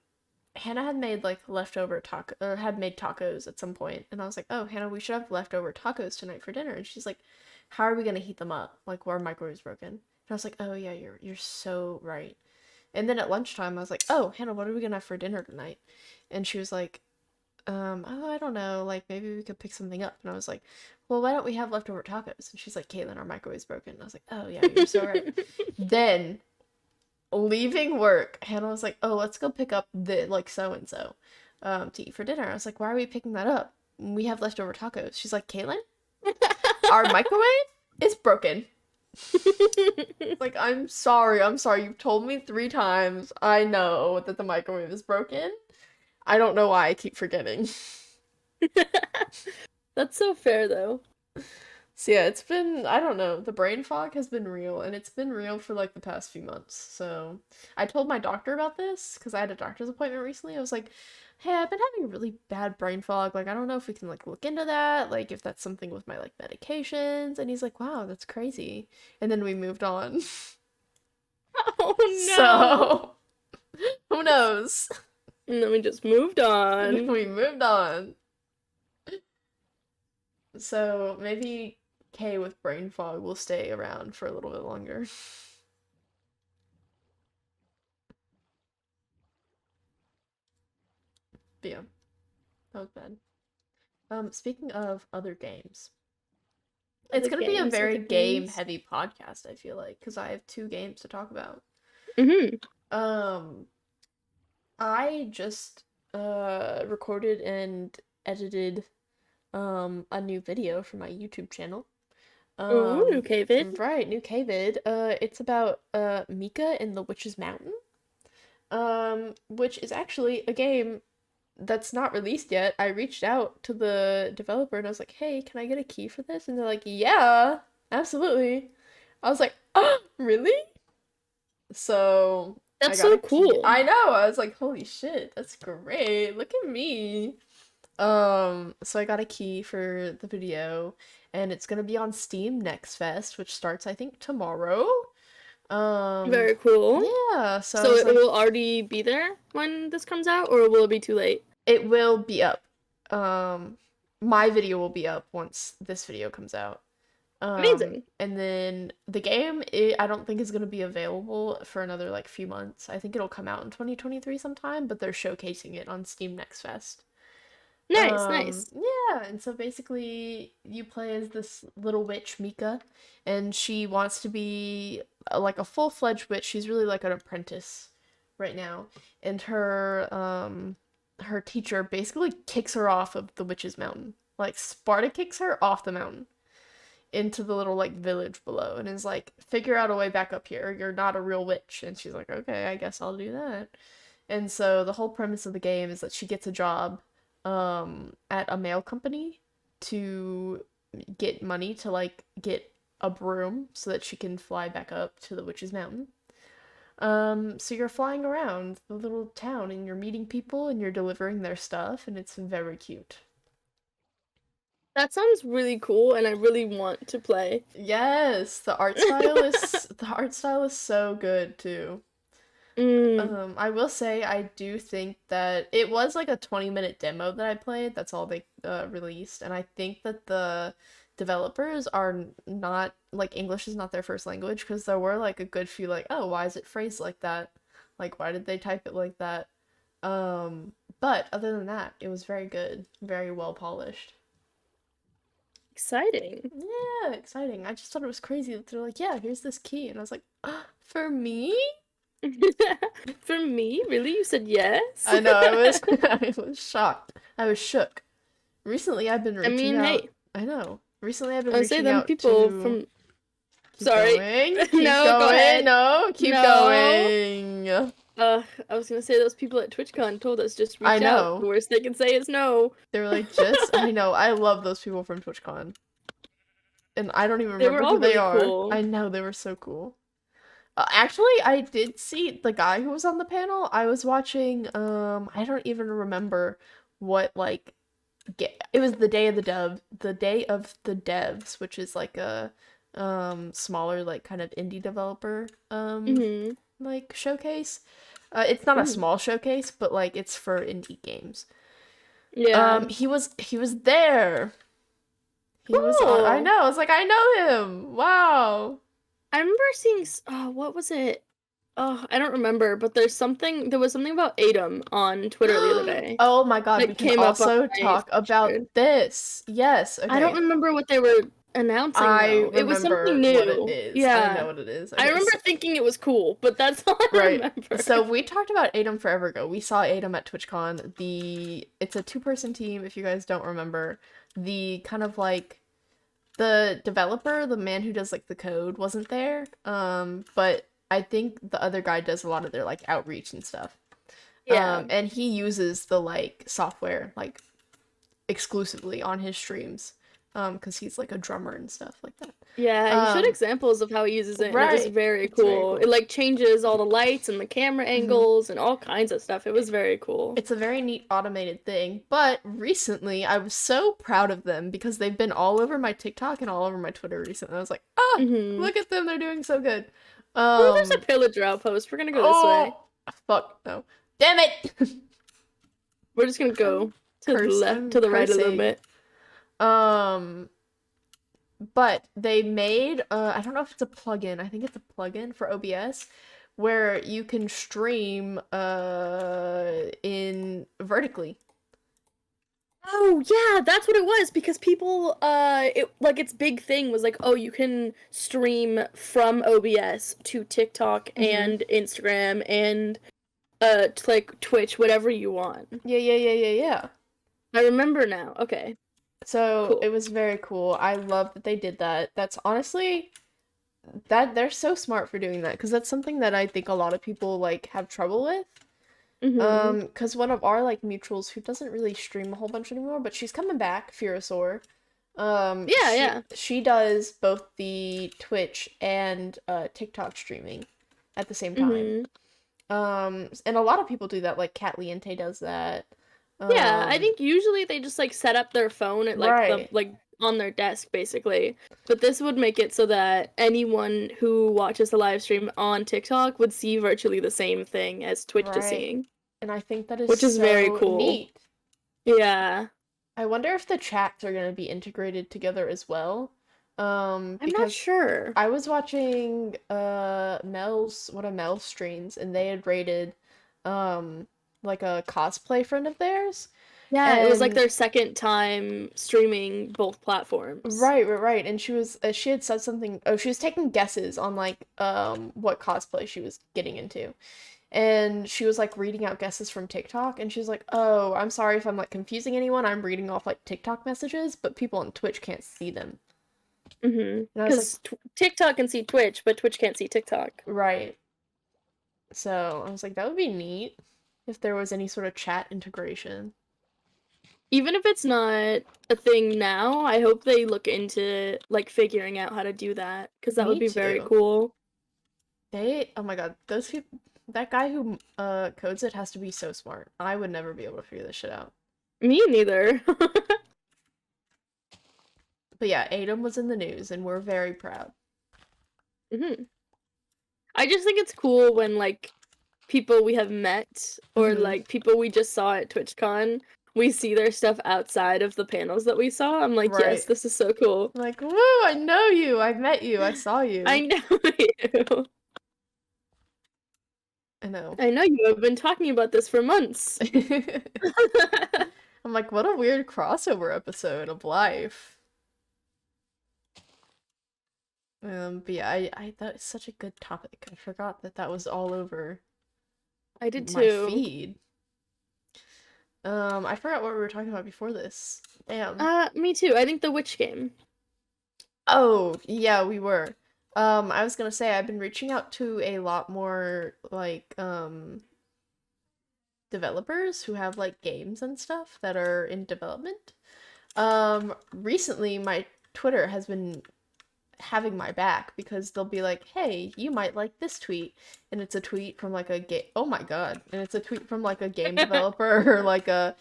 [SPEAKER 1] had made like leftover had made tacos at some point, and I was like, oh, Hannah, we should have leftover tacos tonight for dinner. And she's like, how are we gonna heat them up? Like, our microwave's broken. And I was like, oh yeah, you're so right. And then at lunchtime, I was like, oh, Hannah, what are we gonna have for dinner tonight? And she was like, oh, I don't know, like, maybe we could pick something up. And I was like, well, why don't we have leftover tacos? And she's like, Caitlin, our microwave's broken. And I was like, oh, yeah, you're so right. Then, leaving work, Hannah was like, oh, let's go pick up the, like, so-and-so, to eat for dinner. I was like, why are we picking that up? we have leftover tacos. She's like, Caitlin, our microwave is broken. Like, I'm sorry. You've told me 3 times. I know that the microwave is broken. I don't know why I keep forgetting.
[SPEAKER 2] That's so fair, though.
[SPEAKER 1] So yeah, it's been, I don't know, the brain fog has been real, and it's been real for like the past few months. So I told my doctor about this because I had a doctor's appointment recently. I was like, hey, I've been having a really bad brain fog. Like, I don't know if we can like look into that, like if that's something with my like medications. And he's like, wow, that's crazy. And then we moved on.
[SPEAKER 2] Oh no.
[SPEAKER 1] So who knows?
[SPEAKER 2] And then we just moved on.
[SPEAKER 1] We moved on. So maybe Kay with brain fog will stay around for a little bit longer. But yeah, that was bad. Speaking of other games, it's gonna be a very game-heavy podcast, I feel like, because I have 2 games to talk about. I just recorded and edited a new video for my YouTube channel.
[SPEAKER 2] New Kaypenn.
[SPEAKER 1] Right, new Kayvid. It's about Mika and the Witch's Mountain. Which is actually a game that's not released yet. I reached out to the developer and I was like, hey, can I get a key for this? And they're like, yeah, absolutely. I was like, oh, really? So
[SPEAKER 2] that's so cool.
[SPEAKER 1] I know. I was like, holy shit, that's great. Look at me. So I got a key for the video, and it's gonna be on Steam Next Fest, which starts I think tomorrow.
[SPEAKER 2] Very cool.
[SPEAKER 1] Yeah,
[SPEAKER 2] so it will already be there when this comes out, or will it be too late?
[SPEAKER 1] It will be up. My video will be up once this video comes out.
[SPEAKER 2] Amazing.
[SPEAKER 1] And then the game, I don't think is going to be available for another like few months. I think it'll come out in 2023 sometime, but they're showcasing it on Steam Next Fest.
[SPEAKER 2] Nice.
[SPEAKER 1] Yeah, and so basically you play as this little witch, Mika, and she wants to be like a full-fledged witch. She's really like an apprentice right now. And her teacher basically kicks her off of the Witch's Mountain. Like, Sparta kicks her off the mountain into the little, like, village below and is like, figure out a way back up here. You're not a real witch. And she's like, okay, I guess I'll do that. And so the whole premise of the game is that she gets a job at a mail company to get money to, like, get a broom so that she can fly back up to the Witch's Mountain. So you're flying around the little town and you're meeting people and you're delivering their stuff, and it's very cute.
[SPEAKER 2] That sounds really cool, and I really want to play.
[SPEAKER 1] Yes, the art style is so good too. I will say I do think that it was like a 20-minute demo that I played. That's all they released, and I think that the developers are not, like, English is not their first language, because there were like a good few like, oh, why is it phrased like that? Like, why did they type it like that? But other than that, it was very good, very well polished.
[SPEAKER 2] Exciting.
[SPEAKER 1] Yeah, exciting. I just thought it was crazy that they're like, yeah, here's this key, and I was like, for me?
[SPEAKER 2] For me? Really? You said yes?
[SPEAKER 1] I know, I was shocked. I was shook. Recently, I've been reaching out.
[SPEAKER 2] Hey.
[SPEAKER 1] I know. Recently, I've been reaching
[SPEAKER 2] them
[SPEAKER 1] out
[SPEAKER 2] people
[SPEAKER 1] to...
[SPEAKER 2] from...
[SPEAKER 1] Keep
[SPEAKER 2] Sorry.
[SPEAKER 1] Going. Keep
[SPEAKER 2] No,
[SPEAKER 1] going.
[SPEAKER 2] go ahead.
[SPEAKER 1] No, keep going.
[SPEAKER 2] I was gonna say those people at TwitchCon told us just reach out. The worst they can say is no.
[SPEAKER 1] They were like, just... I know. I love those people from TwitchCon. And I don't even remember who they are. Cool. I know, they were so cool. Actually, I did see the guy who was on the panel. I was watching, I don't even remember what, like, it was the Day of the Devs, which is like a, smaller, like, kind of indie developer, like, showcase. It's not a small showcase, but, like, it's for indie games.
[SPEAKER 2] Yeah.
[SPEAKER 1] He was there. He was on, I know, I was like, I know him! Wow!
[SPEAKER 2] I remember seeing, what was it? Oh, I don't remember, but there was something about Adam on Twitter the other day.
[SPEAKER 1] Oh my god, we can also talk about this. Yes, okay.
[SPEAKER 2] I don't remember what they were announcing
[SPEAKER 1] I
[SPEAKER 2] though. It was something
[SPEAKER 1] remember what it
[SPEAKER 2] new.
[SPEAKER 1] is. I know
[SPEAKER 2] Yeah.
[SPEAKER 1] what it is.
[SPEAKER 2] I
[SPEAKER 1] Okay,
[SPEAKER 2] remember thinking it was cool, but that's all I
[SPEAKER 1] right.
[SPEAKER 2] remember.
[SPEAKER 1] So we talked about Atom forever ago. We saw Atom at TwitchCon. It's a two-person team, if you guys don't remember. The kind of like the developer, the man who does like the code, wasn't there. But I think the other guy does a lot of their like outreach and stuff.
[SPEAKER 2] Yeah.
[SPEAKER 1] And he uses the like software like exclusively on his streams. Because he's like a drummer and stuff like that.
[SPEAKER 2] Yeah, he showed examples of how he uses it, and it was
[SPEAKER 1] Right.
[SPEAKER 2] very
[SPEAKER 1] It's very
[SPEAKER 2] cool.
[SPEAKER 1] cool.
[SPEAKER 2] It like changes all the lights and the camera
[SPEAKER 1] Mhm.
[SPEAKER 2] angles and all kinds of stuff. It was very cool.
[SPEAKER 1] It's a very neat automated thing, but recently I was so proud of them because they've been all over my TikTok and all over my Twitter recently. I was like, ah,
[SPEAKER 2] Mm-hmm.
[SPEAKER 1] look at them, they're doing so good.
[SPEAKER 2] Oh, there's a
[SPEAKER 1] Um,
[SPEAKER 2] pillager outpost. We're gonna go this way.
[SPEAKER 1] oh, fuck, no. Damn it!
[SPEAKER 2] We're just gonna go to the left,
[SPEAKER 1] I'm
[SPEAKER 2] to the right a little
[SPEAKER 1] cursing.
[SPEAKER 2] bit.
[SPEAKER 1] Um, but they made, I don't know if it's a plugin, I think it's a plugin for OBS, where you can stream, in vertically.
[SPEAKER 2] Oh yeah, that's what it was because people it like its big thing was like, oh, you can stream from OBS to TikTok
[SPEAKER 1] Mm-hmm.
[SPEAKER 2] and Instagram and like Twitch, whatever you want.
[SPEAKER 1] Yeah.
[SPEAKER 2] I remember now. Okay.
[SPEAKER 1] So
[SPEAKER 2] Cool.
[SPEAKER 1] it was very cool. I love that they did that. That's honestly that they're so smart for doing that because that's something that I think a lot of people like have trouble with.
[SPEAKER 2] Mhm.
[SPEAKER 1] Because one of our like mutuals who doesn't really stream a whole bunch anymore, but she's coming back, Furosaur.
[SPEAKER 2] Yeah, yeah.
[SPEAKER 1] She does both the Twitch and TikTok streaming at the same time.
[SPEAKER 2] Mhm.
[SPEAKER 1] And a lot of people do that, like Cat Liente does that.
[SPEAKER 2] Yeah, I
[SPEAKER 1] Um,
[SPEAKER 2] think usually they just like set up their phone at like the
[SPEAKER 1] right,
[SPEAKER 2] like on their desk basically. But this would make it so that anyone who watches the live stream on TikTok would see virtually the same thing as Twitch is
[SPEAKER 1] right.
[SPEAKER 2] seeing,
[SPEAKER 1] And I think that is
[SPEAKER 2] which is very
[SPEAKER 1] so
[SPEAKER 2] cool.
[SPEAKER 1] neat.
[SPEAKER 2] Yeah.
[SPEAKER 1] I wonder if the chats are going to be integrated together as well.
[SPEAKER 2] I'm not
[SPEAKER 1] Because
[SPEAKER 2] sure.
[SPEAKER 1] I was watching Mel's one of Mel's streams and they had rated like a cosplay friend of theirs.
[SPEAKER 2] Yeah, it was like
[SPEAKER 1] And
[SPEAKER 2] their second time streaming both platforms.
[SPEAKER 1] right. And she had said something, oh, she was taking guesses on like what cosplay she was getting into. And she was like reading out guesses from TikTok and she was like, "Oh, I'm sorry if I'm like confusing anyone. I'm reading off like TikTok messages, but people on Twitch can't see them."
[SPEAKER 2] Mhm.
[SPEAKER 1] And I was like,
[SPEAKER 2] Cuz TikTok can see Twitch, but Twitch can't see TikTok.
[SPEAKER 1] "Right." So, I was like, that would be neat if there was any sort of chat integration.
[SPEAKER 2] Even if it's not a thing now, I hope they look into like figuring out how to do that cuz that would
[SPEAKER 1] Me
[SPEAKER 2] be very
[SPEAKER 1] too.
[SPEAKER 2] cool.
[SPEAKER 1] Oh my God, those people, that guy who codes it has to be so smart. I would never be able to figure this shit out.
[SPEAKER 2] Me neither.
[SPEAKER 1] But yeah, Adam was in the news and we're very proud.
[SPEAKER 2] Mhm. I just think it's cool when like people we have met or
[SPEAKER 1] Hmm.
[SPEAKER 2] like people we just saw at TwitchCon, we see their stuff outside of the panels that we saw. I'm like, yes,
[SPEAKER 1] Right.
[SPEAKER 2] this is so cool.
[SPEAKER 1] Like, woo, I know you. I met you. I saw
[SPEAKER 2] I
[SPEAKER 1] you.
[SPEAKER 2] know you.
[SPEAKER 1] I know.
[SPEAKER 2] I know you have been talking about this for months.
[SPEAKER 1] I'm like, what a weird crossover episode of life. But yeah, I thought it's such a good topic. I forgot that that was all over
[SPEAKER 2] I did
[SPEAKER 1] my
[SPEAKER 2] too.
[SPEAKER 1] feed. I forgot what we were talking about before this. Damn.
[SPEAKER 2] Me too. I think the witch game.
[SPEAKER 1] Oh, yeah, we were. I was gonna say I've been reaching out to a lot more like developers who have like games and stuff that are in development. Recently my Twitter has been having my back because they'll be like, "Hey, you might like this tweet." And it's a tweet from like a game. Oh my God. And it's a tweet from like a game developer or like a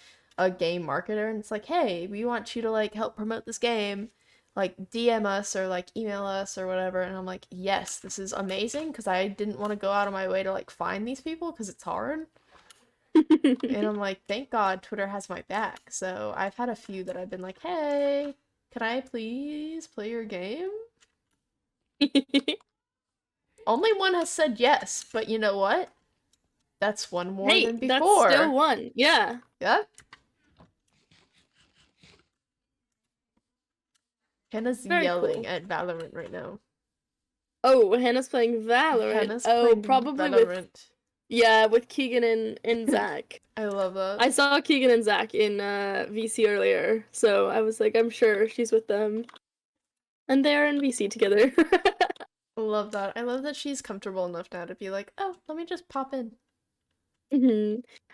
[SPEAKER 1] game marketer and it's like, "Hey, we want you to like help promote this game. Like DM us or like email us or whatever." And I'm like, "Yes, this is amazing because I didn't want to go out of my way to like find these people because it's hard." And I'm like, "Thank God Twitter has my back." So, I've had a few that I've been like, "Hey, can I please play your game?" Only one has said yes, but you know what? That's one more
[SPEAKER 2] Hey,
[SPEAKER 1] than
[SPEAKER 2] that's still
[SPEAKER 1] before.
[SPEAKER 2] one. Yeah.
[SPEAKER 1] Yep. Hannah's
[SPEAKER 2] Very
[SPEAKER 1] yelling
[SPEAKER 2] cool.
[SPEAKER 1] at Valorant right now.
[SPEAKER 2] Oh, Hannah's playing Valorant.
[SPEAKER 1] Hannah's
[SPEAKER 2] Oh,
[SPEAKER 1] playing
[SPEAKER 2] probably
[SPEAKER 1] Valorant.
[SPEAKER 2] with Keegan and Zach.
[SPEAKER 1] I love that.
[SPEAKER 2] I saw Keegan and Zach in VC earlier, so I was like, I'm sure she's with them. And they're in VC together.
[SPEAKER 1] I love that. I love that she's comfortable enough now to be like, oh, let me just pop in.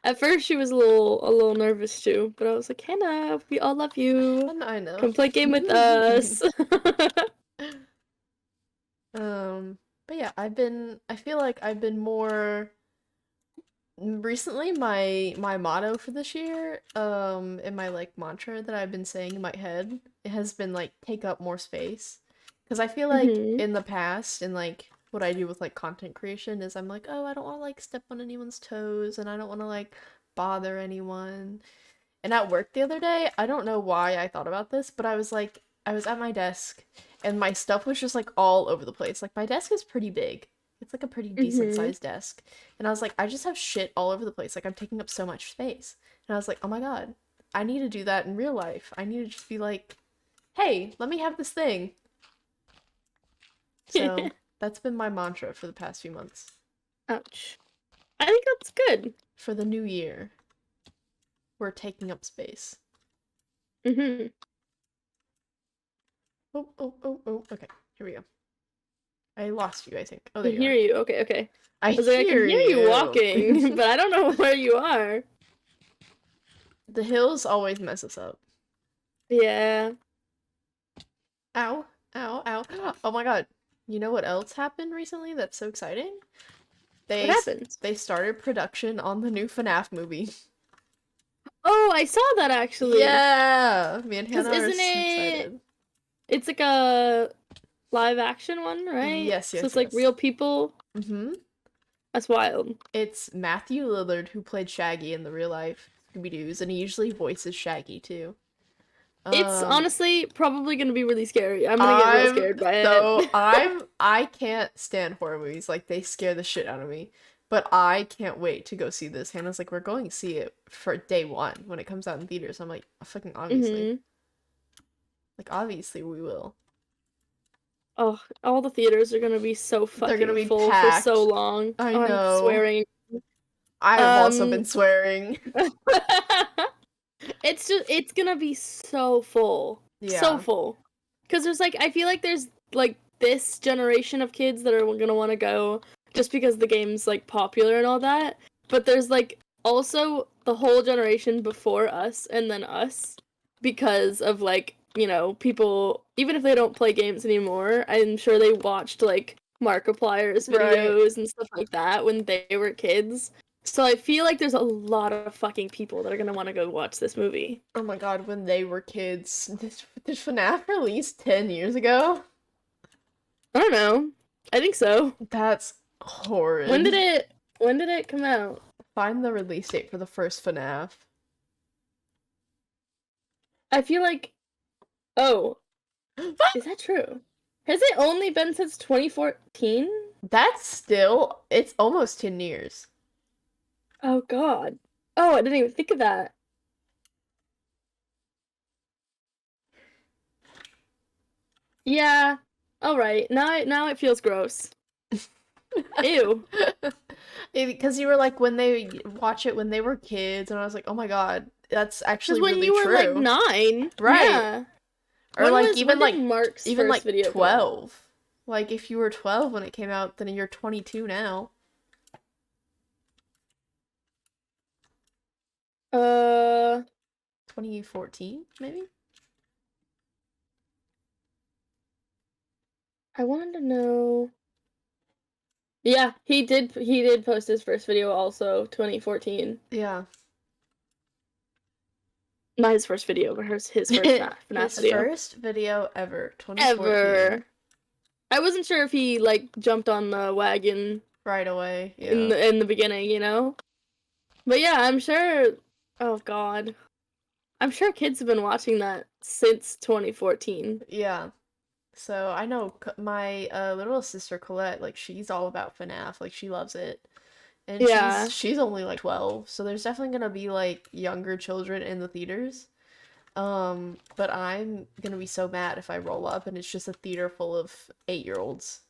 [SPEAKER 2] At first she was a little nervous too, but I was like, Hannah, we all love you.
[SPEAKER 1] And I know.
[SPEAKER 2] Come play a game with us.
[SPEAKER 1] But yeah, I feel like I've been more recently my motto for this year, and my like mantra that I've been saying in my head, it has been like take up more space. Because I feel like in the past, and like what I do with like content creation is I'm like, oh, I don't want to like step on anyone's toes and I don't want to like bother anyone. And at work the other day, I don't know why I thought about this, but I was like, I was at my desk and my stuff was just like all over the place. Like my desk is pretty big. It's like a pretty decent sized desk. And I was like, I just have shit all over the place. Like I'm taking up so much space. And I was like, oh my God, I need to do that in real life. I need to just be like, hey, let me have this thing. So that's been my mantra for the past few months.
[SPEAKER 2] Ouch. I think that's good.
[SPEAKER 1] For the new year, we're taking up space.
[SPEAKER 2] Oh,
[SPEAKER 1] Okay, here we go. I lost you, I think. Oh,
[SPEAKER 2] I
[SPEAKER 1] there
[SPEAKER 2] hear
[SPEAKER 1] you
[SPEAKER 2] you. Okay.
[SPEAKER 1] are.
[SPEAKER 2] I can hear you walking, but I don't know where you are.
[SPEAKER 1] The hills always mess us up.
[SPEAKER 2] Yeah.
[SPEAKER 1] Ow. Oh my God. You know what else happened recently that's so exciting?
[SPEAKER 2] What happened?
[SPEAKER 1] They started production on the new FNAF movie.
[SPEAKER 2] Oh, I saw that actually.
[SPEAKER 1] Yeah! Me and Hannah are so
[SPEAKER 2] Isn't it...
[SPEAKER 1] excited.
[SPEAKER 2] It's like a live action one, right?
[SPEAKER 1] Yes.
[SPEAKER 2] So it's like real people.
[SPEAKER 1] Mm-hmm.
[SPEAKER 2] That's wild.
[SPEAKER 1] It's Matthew Lillard who played Shaggy in the real life Scooby-Doo's, and he usually voices Shaggy too.
[SPEAKER 2] It's honestly probably gonna be really scary. I'm gonna get real scared by it.
[SPEAKER 1] I can't stand horror movies. Like, they scare the shit out of me. But I can't wait to go see this. Hannah's like, we're going to see it for day one when it comes out in theaters. I'm like, fucking obviously. Like, obviously we will.
[SPEAKER 2] Oh, all the theaters are gonna be so fucking
[SPEAKER 1] They're gonna be
[SPEAKER 2] full
[SPEAKER 1] packed.
[SPEAKER 2] for so long.
[SPEAKER 1] I know.
[SPEAKER 2] I'm swearing.
[SPEAKER 1] I've also been swearing.
[SPEAKER 2] It's gonna be so full.
[SPEAKER 1] Yeah.
[SPEAKER 2] So full. Because there's like, I feel like there's like this generation of kids that are gonna want to go just because the game's like popular and all that. But there's like also the whole generation before us and then us, because of like, you know, people, even if they don't play games anymore, I'm sure they watched like Markiplier's videos and stuff like that when they were kids. So I feel like there's a lot of fucking people that are gonna want to go watch this movie.
[SPEAKER 1] Oh my God, when they were kids. Did FNAF release 10 years ago?
[SPEAKER 2] I don't know. I think so.
[SPEAKER 1] That's horrid.
[SPEAKER 2] When did it come out?
[SPEAKER 1] Find the release date for the first FNAF.
[SPEAKER 2] I feel like... Oh. Is that true? Has it only been since 2014?
[SPEAKER 1] That's still... It's almost 10 years.
[SPEAKER 2] Oh God. Oh, I didn't even think of that. Yeah. Alright. Now it feels gross. Ew.
[SPEAKER 1] Because you were like, when they watch it when they were kids, and I was like, oh my God, that's actually really true.
[SPEAKER 2] When you were like 9.
[SPEAKER 1] Right.
[SPEAKER 2] Yeah.
[SPEAKER 1] Or like even like
[SPEAKER 2] Mark's
[SPEAKER 1] even
[SPEAKER 2] first
[SPEAKER 1] like
[SPEAKER 2] video
[SPEAKER 1] 12. Like if you were 12 when it came out, then you're 22 now. 2014 maybe?
[SPEAKER 2] I wanted to know. Yeah, he did post his first video also 2014.
[SPEAKER 1] Yeah.
[SPEAKER 2] Not his first video, but his first FNAF
[SPEAKER 1] his
[SPEAKER 2] video.
[SPEAKER 1] First video ever, 2014.
[SPEAKER 2] Ever. I wasn't sure if he like jumped on the wagon
[SPEAKER 1] right away. Yeah.
[SPEAKER 2] In the beginning, you know. But yeah, I'm sure. Oh God, I'm sure kids have been watching that since 2014.
[SPEAKER 1] Yeah. So I know my little sister Colette, like she's all about FNAF, like she loves it. And she's only like 12, so there's definitely gonna be like younger children in the theaters. But I'm gonna be so mad if I roll up and it's just a theater full of 8-year-olds.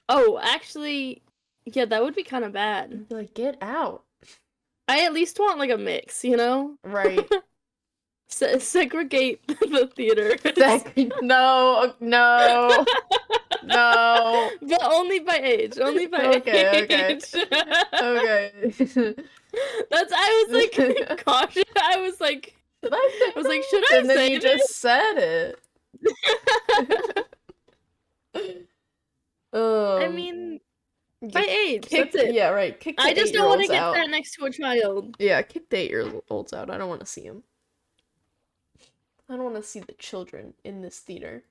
[SPEAKER 2] Oh, actually, yeah, that would be kind of bad.
[SPEAKER 1] I'd be like, get out.
[SPEAKER 2] I at least want like a mix, you know?
[SPEAKER 1] Right.
[SPEAKER 2] Segregate the theater.
[SPEAKER 1] No, no, no.
[SPEAKER 2] But only by age. Only by
[SPEAKER 1] Okay, okay.
[SPEAKER 2] age.
[SPEAKER 1] Okay.
[SPEAKER 2] I was like cautious. I was like,
[SPEAKER 1] Should I say
[SPEAKER 2] should I
[SPEAKER 1] and then
[SPEAKER 2] say
[SPEAKER 1] you
[SPEAKER 2] this?
[SPEAKER 1] just said it.
[SPEAKER 2] I mean, by age. That's it.
[SPEAKER 1] Yeah, right. Kick the
[SPEAKER 2] I just don't want to
[SPEAKER 1] 8-year-olds
[SPEAKER 2] get
[SPEAKER 1] out.
[SPEAKER 2] that next to a child.
[SPEAKER 1] Yeah, kick the 8-year-olds out. I don't want to see them. I don't want to see the children in this theater.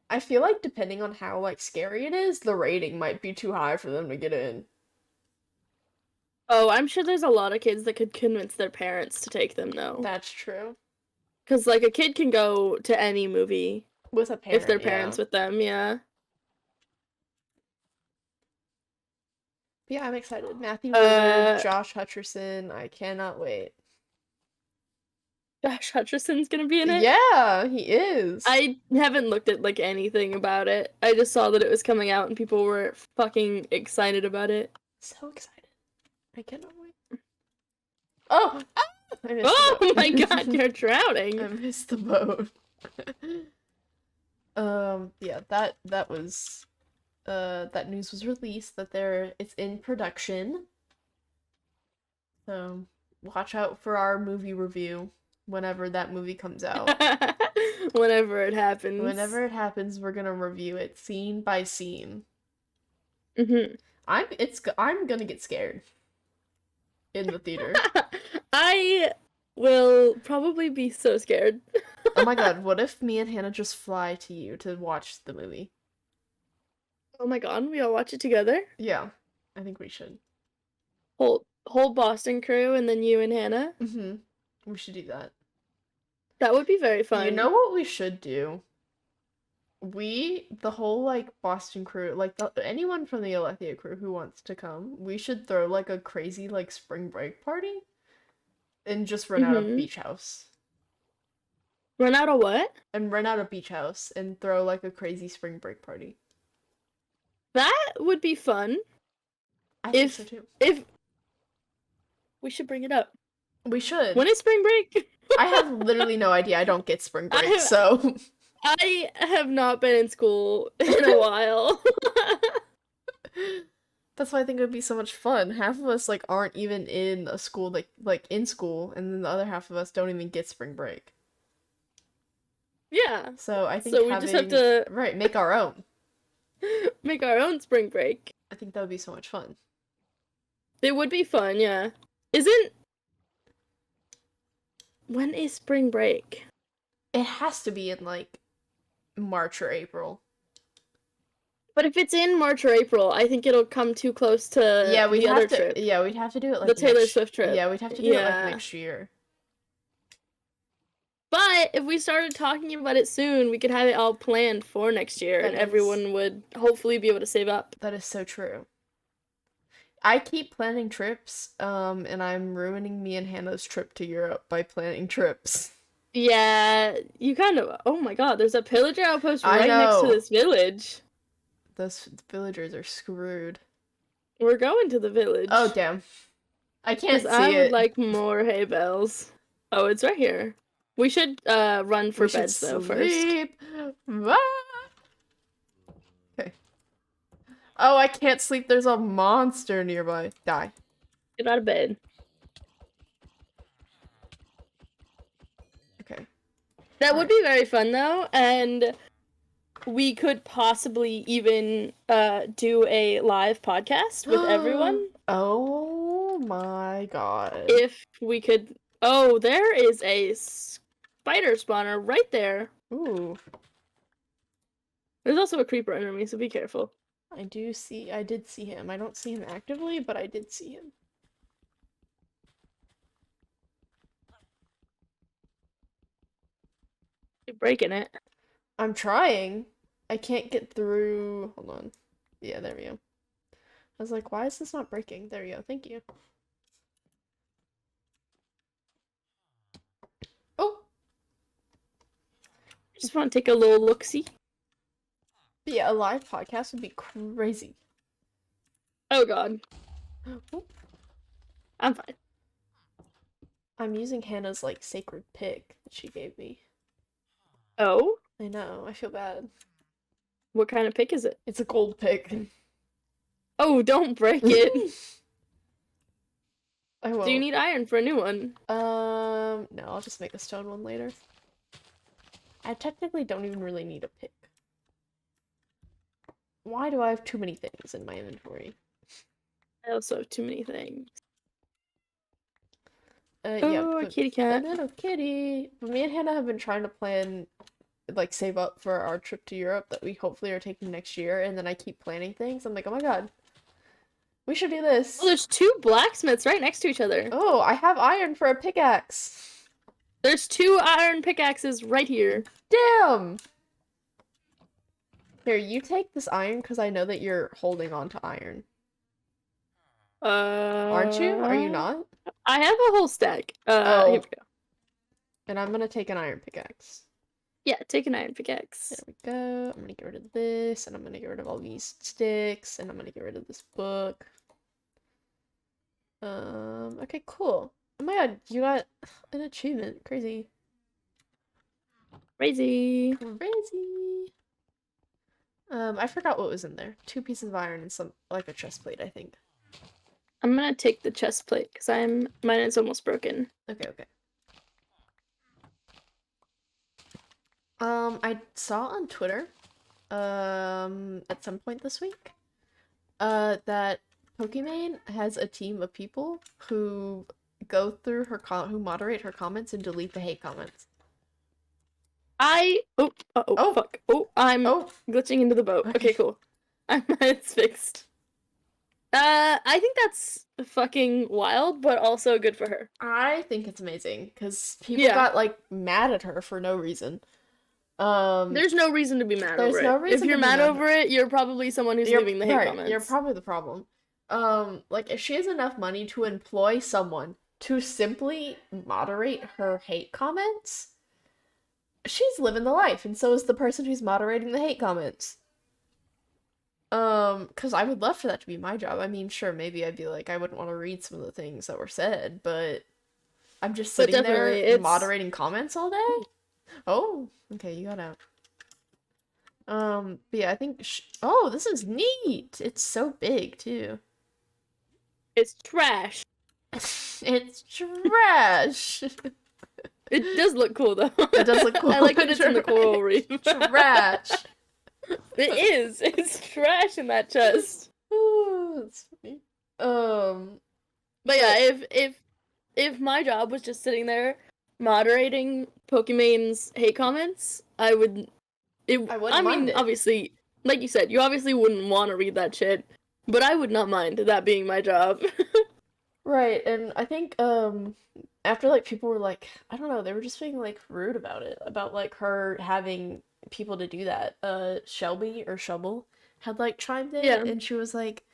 [SPEAKER 1] I feel like depending on how like scary it is, the rating might be too high for them to get in.
[SPEAKER 2] Oh, I'm sure there's a lot of kids that could convince their parents to take them though.
[SPEAKER 1] That's true.
[SPEAKER 2] Because like a kid can go to any movie
[SPEAKER 1] With a parent,
[SPEAKER 2] if their parents with them, yeah.
[SPEAKER 1] Yeah, I'm excited. Matthew Lillard, Josh Hutcherson. I cannot wait.
[SPEAKER 2] Josh Hutcherson's gonna be in it?
[SPEAKER 1] Yeah, he is.
[SPEAKER 2] I haven't looked at like anything about it. I just saw that it was coming out and people were fucking excited about it.
[SPEAKER 1] So excited. I cannot wait. Oh! Ah! I missed
[SPEAKER 2] Oh
[SPEAKER 1] the boat.
[SPEAKER 2] my god, you're drowning.
[SPEAKER 1] I missed the boat. Yeah, that was that news was released that it's in production. So watch out for our movie review whenever that movie comes out.
[SPEAKER 2] Whenever it happens.
[SPEAKER 1] Whenever it happens, we're gonna review it scene by scene.
[SPEAKER 2] Mm-hmm.
[SPEAKER 1] I'm gonna get scared in the theater.
[SPEAKER 2] I will probably be so scared.
[SPEAKER 1] Oh my god, what if me and Hannah just fly to you to watch the movie?
[SPEAKER 2] Oh my god, we all watch it together?
[SPEAKER 1] Yeah, I think we should.
[SPEAKER 2] Whole Boston crew and then you and Hannah?
[SPEAKER 1] Mm-hmm. We should do that.
[SPEAKER 2] That would be very fun.
[SPEAKER 1] You know what we should do? The whole, like, Boston crew, like, anyone from the Alethea crew who wants to come, we should throw, like, a crazy, like, spring break party and just rent out a beach house.
[SPEAKER 2] Run out of what?
[SPEAKER 1] And rent out a beach house and throw, like, a crazy spring break party.
[SPEAKER 2] That would be fun.
[SPEAKER 1] I think so, too.
[SPEAKER 2] If we should bring it up.
[SPEAKER 1] We should.
[SPEAKER 2] When is spring break?
[SPEAKER 1] I have literally no idea. I don't get spring break, so...
[SPEAKER 2] I have not been in school in a while.
[SPEAKER 1] That's why I think it would be so much fun. Half of us, like, aren't even in a school, like in school, and then the other half of us don't even get spring break.
[SPEAKER 2] Yeah.
[SPEAKER 1] So I think
[SPEAKER 2] we just have to...
[SPEAKER 1] Right, make our own.
[SPEAKER 2] Make our own spring break.
[SPEAKER 1] I think that would be so much fun.
[SPEAKER 2] It would be fun, yeah. When is spring break?
[SPEAKER 1] It has to be in, like, March or April.
[SPEAKER 2] But if it's in March or April, I think it'll come too close to the other trip.
[SPEAKER 1] Yeah, we'd have to do it, like,
[SPEAKER 2] the Taylor Swift trip.
[SPEAKER 1] Yeah, we'd have to do it, like, next year.
[SPEAKER 2] But if we started talking about it soon, we could have it all planned for next year, and everyone would hopefully be able to save up.
[SPEAKER 1] That is so true. I keep planning trips, and I'm ruining me and Hannah's trip to Europe by planning trips.
[SPEAKER 2] Yeah, you kind of... Oh my god, there's a pillager outpost right next to this village.
[SPEAKER 1] Those villagers are screwed.
[SPEAKER 2] We're going to the village.
[SPEAKER 1] Oh, damn. I can't see it.
[SPEAKER 2] I would like more hay bales. Oh, it's right here. We should run for beds, though, first.
[SPEAKER 1] Okay. Oh, I can't sleep. There's a monster nearby. Die.
[SPEAKER 2] Get out of bed.
[SPEAKER 1] Okay.
[SPEAKER 2] That would be very fun, though, and we could possibly even do a live podcast with everyone.
[SPEAKER 1] Oh my god.
[SPEAKER 2] If we could... Oh, there is a spider spawner right there.
[SPEAKER 1] Ooh.
[SPEAKER 2] There's also a creeper under me, so be careful.
[SPEAKER 1] I did see him. I don't see him actively, but I did see him.
[SPEAKER 2] You're breaking it.
[SPEAKER 1] I'm trying. I can't get through. Hold on. Yeah, there we go. I was like, why is this not breaking? There we go. Thank you. Oh!
[SPEAKER 2] Just want to take a little look-see.
[SPEAKER 1] But yeah, a live podcast would be crazy.
[SPEAKER 2] Oh god.
[SPEAKER 1] Oh,
[SPEAKER 2] I'm fine.
[SPEAKER 1] I'm using Hannah's, like, sacred pick that she gave me.
[SPEAKER 2] Oh?
[SPEAKER 1] I know, I feel bad.
[SPEAKER 2] What kind of pick is it?
[SPEAKER 1] It's a gold pick.
[SPEAKER 2] Oh, don't break it.
[SPEAKER 1] I will.
[SPEAKER 2] Do you need iron for a new one?
[SPEAKER 1] No, I'll just make a stone one later. I technically don't even really need a pick. Why do I have too many things in my inventory?
[SPEAKER 2] I also have too many things.
[SPEAKER 1] Yeah,
[SPEAKER 2] a kitty cat.
[SPEAKER 1] A little kitty. But me and Hannah have been trying to plan, like, save up for our trip to Europe that we hopefully are taking next year, and then I keep planning things. I'm like, oh my god, we should do this.
[SPEAKER 2] Oh, there's 2 blacksmiths right next to each other.
[SPEAKER 1] Oh, I have iron for a pickaxe.
[SPEAKER 2] There's 2 iron pickaxes right here.
[SPEAKER 1] Damn! Here, you take this iron because I know that you're holding on to iron. Aren't you? Are you not?
[SPEAKER 2] I have a whole stack.
[SPEAKER 1] Oh.
[SPEAKER 2] Here we go.
[SPEAKER 1] And I'm gonna take an iron pickaxe.
[SPEAKER 2] Yeah, take an iron pickaxe.
[SPEAKER 1] There we go. I'm gonna get rid of this, and I'm gonna get rid of all these sticks, and I'm gonna get rid of this book. Okay, cool. Oh my god, you got an achievement. Crazy.
[SPEAKER 2] Crazy.
[SPEAKER 1] Crazy. I forgot what was in there. 2 pieces of iron and some, like, a chest plate, I think.
[SPEAKER 2] I'm gonna take the chest plate because mine is almost broken.
[SPEAKER 1] Okay. I saw on Twitter, at some point this week, that Pokimane has a team of people who go through who moderate her comments and delete the hate comments.
[SPEAKER 2] Oh, fuck. Oh, I'm glitching into the boat. Okay, cool. It's fixed. I think that's fucking wild, but also good for her.
[SPEAKER 1] I think it's amazing, because people got, like, mad at her for no reason.
[SPEAKER 2] There's no reason to be mad over it.
[SPEAKER 1] No reason
[SPEAKER 2] if you're mad over it, you're probably someone who's leaving the hate comments.
[SPEAKER 1] You're probably the problem. Like, if she has enough money to employ someone to simply moderate her hate comments, she's living the life, and so is the person who's moderating the hate comments. Because I would love for that to be my job. I mean, sure, maybe I'd be like, I wouldn't want to read some of the things that were said, but I'm just sitting there moderating comments all day? Oh, okay, you got out. But yeah, I think oh, this is neat! It's so big, too.
[SPEAKER 2] It's trash.
[SPEAKER 1] It's trash!
[SPEAKER 2] It does look cool, though.
[SPEAKER 1] It does look cool.
[SPEAKER 2] I like that it's in the coral reef.
[SPEAKER 1] Trash!
[SPEAKER 2] It is! It's trash in that chest.
[SPEAKER 1] Oh, that's funny.
[SPEAKER 2] But yeah, if my job was just sitting there moderating Pokimane's hate comments, I wouldn't mind it. Obviously, like you said, you obviously wouldn't want to read that shit, but I would not mind that being my job.
[SPEAKER 1] Right, and I think, after, like, people were, like, I don't know, they were just being, like, rude about it, about, like, her having people to do that. Shelby, or Shubble, had, like, chimed in, and she was, like,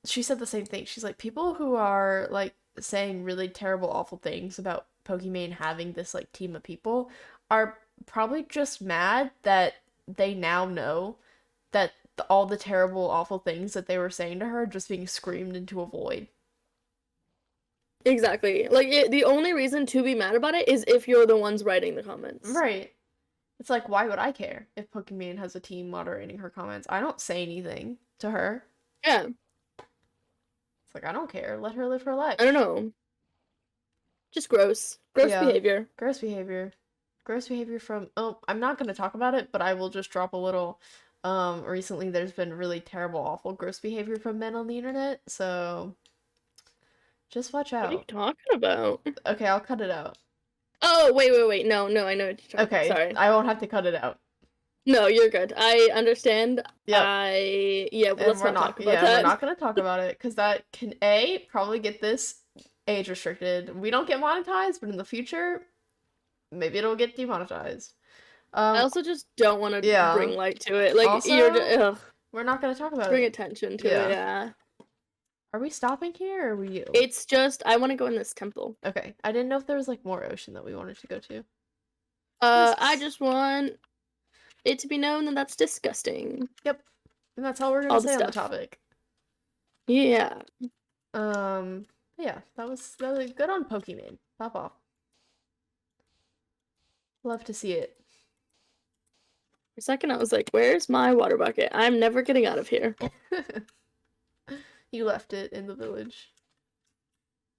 [SPEAKER 1] she said the same thing. She's like, people who are, like, saying really terrible, awful things about Pokimane having this, like, team of people are probably just mad that they now know that all the terrible, awful things that they were saying to her just being screamed into a void.
[SPEAKER 2] Exactly. Like, the only reason to be mad about it is if you're the ones writing the comments.
[SPEAKER 1] Right. It's like, why would I care if Pokimane has a team moderating her comments? I don't say anything to her.
[SPEAKER 2] Yeah.
[SPEAKER 1] It's like, I don't care. Let her live her life.
[SPEAKER 2] I don't know. Just gross. Gross behavior.
[SPEAKER 1] Gross behavior. Gross behavior from... Oh, I'm not going to talk about it, but I will just drop a little... recently there's been really terrible, awful, gross behavior from men on the internet, so... Just watch out.
[SPEAKER 2] What are you talking about?
[SPEAKER 1] Okay, I'll cut it out.
[SPEAKER 2] Oh, wait. No, I know what you're talking about.
[SPEAKER 1] Okay,
[SPEAKER 2] sorry.
[SPEAKER 1] I won't have to cut it out.
[SPEAKER 2] No, you're good. I understand.
[SPEAKER 1] Yeah.
[SPEAKER 2] Let's not talk about that.
[SPEAKER 1] We're not going to talk about it, because that can, probably get this age restricted. We don't get monetized, but in the future, maybe it'll get demonetized.
[SPEAKER 2] I also just don't want to bring light to it. Like,
[SPEAKER 1] also, we're not going to talk about
[SPEAKER 2] bring attention to it, yeah.
[SPEAKER 1] Are we stopping here, or are we...
[SPEAKER 2] It's just, I want to go in this temple.
[SPEAKER 1] Okay. I didn't know if there was, like, more ocean that we wanted to go to.
[SPEAKER 2] I just want it to be known that that's disgusting.
[SPEAKER 1] Yep. And that's all we're gonna
[SPEAKER 2] All the
[SPEAKER 1] say on the
[SPEAKER 2] stuff.
[SPEAKER 1] topic.
[SPEAKER 2] Yeah.
[SPEAKER 1] Yeah, that was good on Pokemon. Pop off. Love to see it.
[SPEAKER 2] For a second, I was like, where's my water bucket? I'm never getting out of here.
[SPEAKER 1] You left it in the village.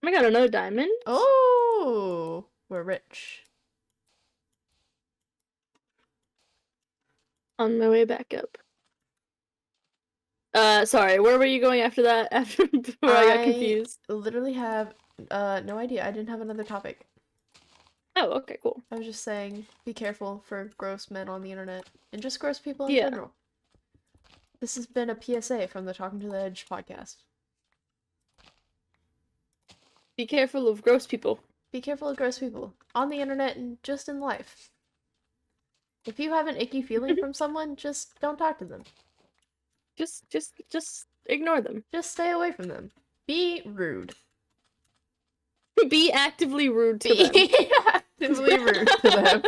[SPEAKER 2] Oh my god, another diamond?
[SPEAKER 1] Oh, we're rich.
[SPEAKER 2] On my way back up. Sorry, where were you going after that? Before I got confused.
[SPEAKER 1] Literally have no idea. I didn't have another topic.
[SPEAKER 2] Oh, okay, cool.
[SPEAKER 1] I was just saying, be careful for gross men on the internet and just gross people in
[SPEAKER 2] Yeah.
[SPEAKER 1] general. This has been a PSA from the Talking to the Edge podcast.
[SPEAKER 2] Be careful of gross people.
[SPEAKER 1] Be careful of gross people on the internet and just in life. If you have an icky feeling from someone, just don't talk to them.
[SPEAKER 2] Just ignore them.
[SPEAKER 1] Just stay away from them. Be rude.
[SPEAKER 2] Be actively rude to them.
[SPEAKER 1] Be actively rude to them.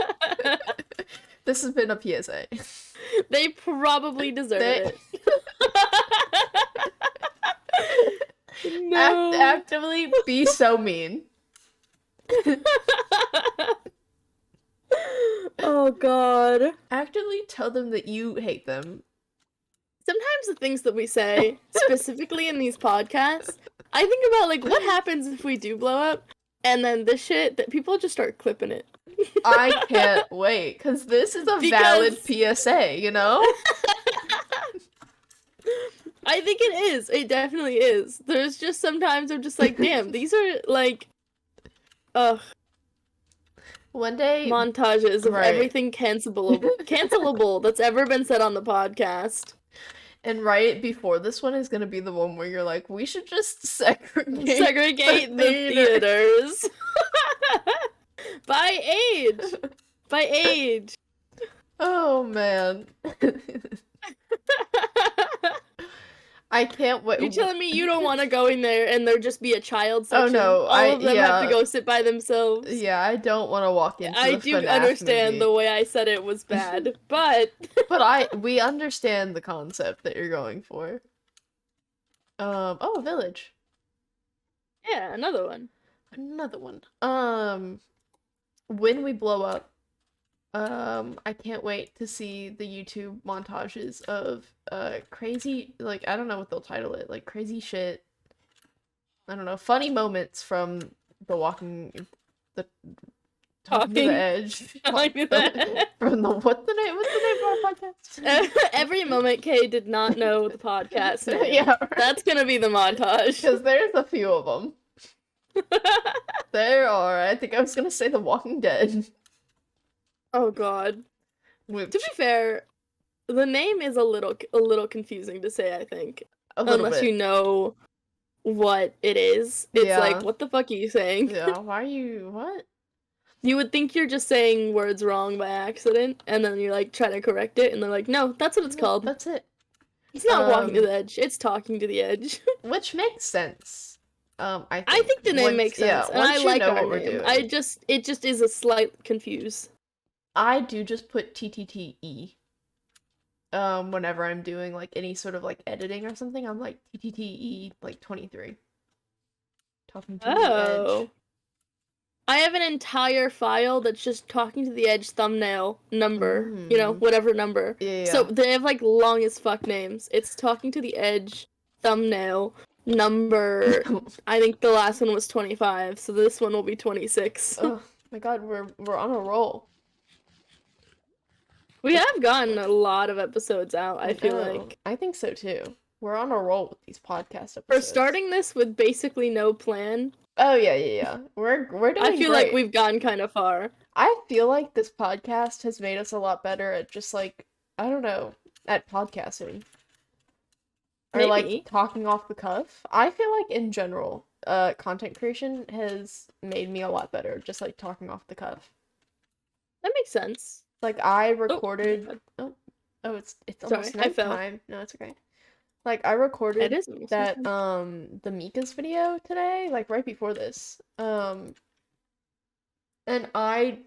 [SPEAKER 1] This has been a PSA.
[SPEAKER 2] They probably deserve it. No.
[SPEAKER 1] Actively be so mean.
[SPEAKER 2] Oh god.
[SPEAKER 1] Actively tell them that you hate them.
[SPEAKER 2] Sometimes the things that we say, specifically in these podcasts, I think about, like, what happens if we do blow up, and then this shit, that people just start clipping it.
[SPEAKER 1] I can't wait, because this is a valid PSA, you know?
[SPEAKER 2] I think it is. It definitely is. There's just sometimes I'm just like, damn, these are, like, ugh.
[SPEAKER 1] One day...
[SPEAKER 2] montages of everything cancelable that's ever been said on the podcast.
[SPEAKER 1] And right before this one is gonna be the one where you're like, we should just segregate
[SPEAKER 2] the theaters. By age.
[SPEAKER 1] Oh man. I can't wait.
[SPEAKER 2] You're telling me you don't want to go in there and there just be a child section?
[SPEAKER 1] Oh no,
[SPEAKER 2] all of them have to go sit by themselves.
[SPEAKER 1] Yeah, I don't want to walk into
[SPEAKER 2] I
[SPEAKER 1] the
[SPEAKER 2] do
[SPEAKER 1] FNAF
[SPEAKER 2] understand
[SPEAKER 1] movie.
[SPEAKER 2] the way I said it was bad, but
[SPEAKER 1] we understand the concept that you're going for. Oh, a village.
[SPEAKER 2] Yeah, another one.
[SPEAKER 1] When we blow up, I can't wait to see the YouTube montages of crazy, like, I don't know what they'll title it, like crazy shit. I don't know, funny moments from Talking to the Edge. From what's the name of our podcast?
[SPEAKER 2] Every moment Kay did not know the podcast name.
[SPEAKER 1] Yeah, right.
[SPEAKER 2] That's gonna be the montage.
[SPEAKER 1] Because there's a few of them. There are. I think I was gonna say The Walking Dead.
[SPEAKER 2] Oh god. To be fair, the name is a little confusing to say, I think. Unless you know what it is. It's like, what the fuck are you saying?
[SPEAKER 1] Yeah, why are you... what?
[SPEAKER 2] You would think you're just saying words wrong by accident, and then you're like trying to correct it, and they're like, no, that's what it's called.
[SPEAKER 1] That's it.
[SPEAKER 2] It's not Walking to the Edge, it's Talking to the Edge.
[SPEAKER 1] Which makes sense. I
[SPEAKER 2] think the name makes sense, and I like our name. It just is a slight confuse.
[SPEAKER 1] I do just put TTTE. Whenever I'm doing like any sort of like editing or something, I'm like TTTE like 23. Talking to the Edge.
[SPEAKER 2] I have an entire file that's just Talking to the Edge thumbnail number, you know, whatever number.
[SPEAKER 1] Yeah.
[SPEAKER 2] So they have like long as fuck names. It's Talking to the Edge thumbnail number. I think the last one was 25, so this one will be 26.
[SPEAKER 1] Oh my god, we're on a roll.
[SPEAKER 2] We have gotten a lot of episodes out, I feel like.
[SPEAKER 1] I think so too. We're on a roll with these podcast episodes.
[SPEAKER 2] For starting this with basically no plan.
[SPEAKER 1] Oh yeah. We're doing
[SPEAKER 2] I feel
[SPEAKER 1] great.
[SPEAKER 2] like we've gone kind of far.
[SPEAKER 1] I feel like this podcast has made us a lot better at just like, I don't know, at podcasting. Or like talking off the cuff. I feel like in general, content creation has made me a lot better, just like talking off the cuff.
[SPEAKER 2] That makes sense.
[SPEAKER 1] Like I recorded it's almost night time. No, it's okay. Like I recorded that the Mika's video today, like right before this. And I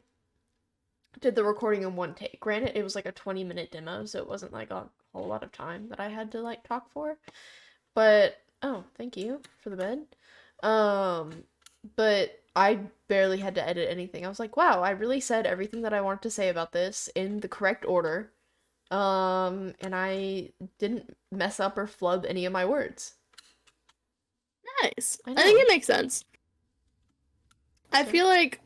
[SPEAKER 1] did the recording in one take. Granted, it was like a 20-minute demo, so it wasn't like a whole lot of time that I had to like talk for. But oh, thank you for the bed. But I barely had to edit anything. I was like, wow, I really said everything that I wanted to say about this in the correct order. And I didn't mess up or flub any of my words.
[SPEAKER 2] Nice.
[SPEAKER 1] I
[SPEAKER 2] I think
[SPEAKER 1] know.
[SPEAKER 2] it makes sense. I
[SPEAKER 1] So-
[SPEAKER 2] feel like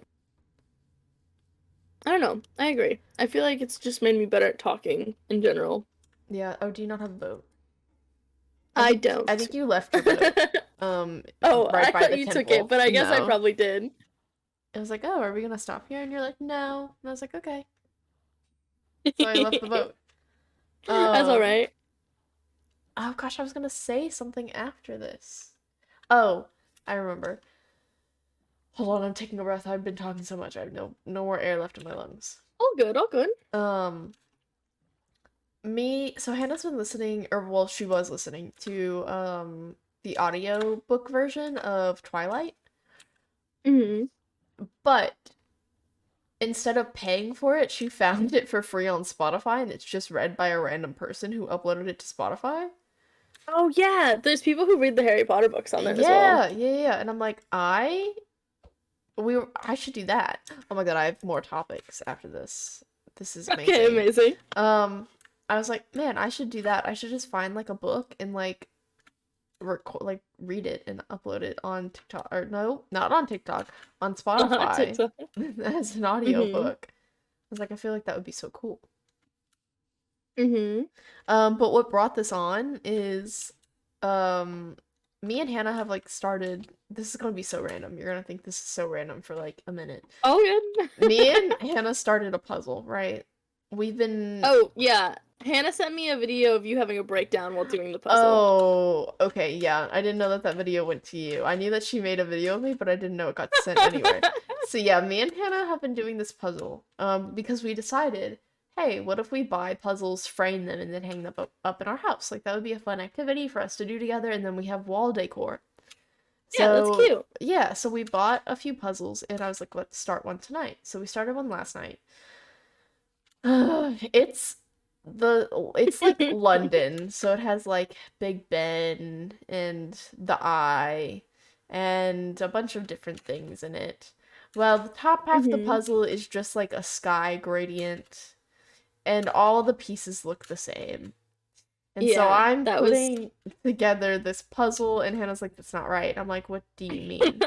[SPEAKER 2] I don't know. I agree. I feel like it's just made me better at talking in general.
[SPEAKER 1] Yeah. Oh, do you not have a boat?
[SPEAKER 2] I
[SPEAKER 1] I
[SPEAKER 2] don't.
[SPEAKER 1] think you left your boat.
[SPEAKER 2] Oh,
[SPEAKER 1] Right
[SPEAKER 2] I
[SPEAKER 1] by
[SPEAKER 2] thought
[SPEAKER 1] the
[SPEAKER 2] you took it,
[SPEAKER 1] temple.
[SPEAKER 2] but I guess I
[SPEAKER 1] No.
[SPEAKER 2] probably did.
[SPEAKER 1] It was like, oh, are we gonna stop here? And you're like, no. And I was like, okay. So I left the boat.
[SPEAKER 2] That's all
[SPEAKER 1] Um,
[SPEAKER 2] right.
[SPEAKER 1] oh gosh, I was gonna say something after this. Oh, I remember. Hold on, I'm taking a breath. I've been talking so much. I have no more air left in my lungs.
[SPEAKER 2] All good, all good.
[SPEAKER 1] Um, so Hannah's been listening, or well, she was listening to the audio book version of Twilight,
[SPEAKER 2] Hmm.
[SPEAKER 1] but instead of paying for it, she found it for free on Spotify, and it's just read by a random person who uploaded it to Spotify.
[SPEAKER 2] Oh yeah, there's people who read the Harry Potter books on there as well.
[SPEAKER 1] Yeah. And I'm like, I should do that. Oh my God, I have more topics after this. This is
[SPEAKER 2] Okay,
[SPEAKER 1] amazing.
[SPEAKER 2] amazing.
[SPEAKER 1] I was like, man, I should do that. I should just find like a book and like read it and upload it on TikTok, or no, not on TikTok, on Spotify
[SPEAKER 2] TikTok.
[SPEAKER 1] as an audio
[SPEAKER 2] Hmm.
[SPEAKER 1] book. I was like, I feel like that would be so cool.
[SPEAKER 2] Hmm.
[SPEAKER 1] But what brought this on is, me and Hannah have like started. This is gonna be so random. You're gonna think this is so random for like a minute.
[SPEAKER 2] Oh good.
[SPEAKER 1] Me and Hannah started a puzzle, right? We've been.
[SPEAKER 2] Oh yeah, Hannah sent me a video of you having a breakdown while doing the puzzle.
[SPEAKER 1] Oh, okay, yeah. I didn't know that that video went to you. I knew that she made a video of me, but I didn't know it got sent anywhere. So yeah, me and Hannah have been doing this puzzle, because we decided, hey, what if we buy puzzles, frame them, and then hang them up in our house? Like that would be a fun activity for us to do together, and then we have wall decor.
[SPEAKER 2] Yeah, that's
[SPEAKER 1] So
[SPEAKER 2] cute.
[SPEAKER 1] yeah, so we bought a few puzzles, and I was like, let's start one tonight. So we started one last night. It's it's like London, so it has like Big Ben and the Eye and a bunch of different things in it. Well, the top half of the
[SPEAKER 2] Hmm.
[SPEAKER 1] puzzle is just like a sky gradient, and all the pieces look the same. And so
[SPEAKER 2] Yeah,
[SPEAKER 1] I'm
[SPEAKER 2] that was.
[SPEAKER 1] putting together this puzzle, and Hannah's like, that's not right. I'm like, what do you mean?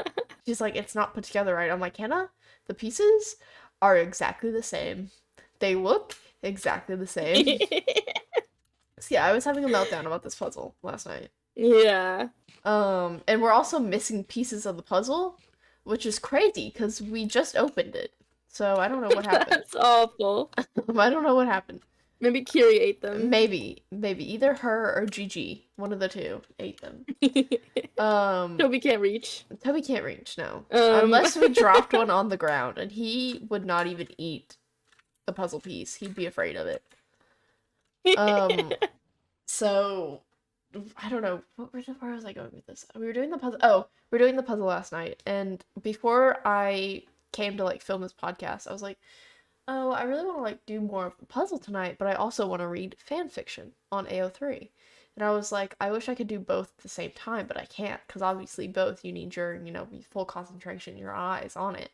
[SPEAKER 1] She's like, it's not put together right. I'm like, Hannah, the pieces are exactly the same. They look exactly the same. So yeah, I was having a meltdown about this puzzle last night.
[SPEAKER 2] Yeah.
[SPEAKER 1] And we're also missing pieces of the puzzle, which is crazy because we just opened it. So I don't know what happened.
[SPEAKER 2] That's awful.
[SPEAKER 1] I don't know what happened.
[SPEAKER 2] Maybe Kiri ate them.
[SPEAKER 1] Maybe either her or Gigi, one of the two, ate them.
[SPEAKER 2] Toby can't reach.
[SPEAKER 1] Toby can't reach, no.
[SPEAKER 2] Um,
[SPEAKER 1] Unless we dropped one on the ground, and he would not even eat the puzzle piece. He'd be afraid of it. Um, so I don't know. Where was I going with this? We were doing the puzzle. Oh, we were doing the puzzle last night, and before I came to like film this podcast, I was like, oh, I really want to like do more of the puzzle tonight, but I also want to read fan fiction on AO3. And I was like, I wish I could do both at the same time, but I can't, because obviously both you need your, full concentration, your eyes on it.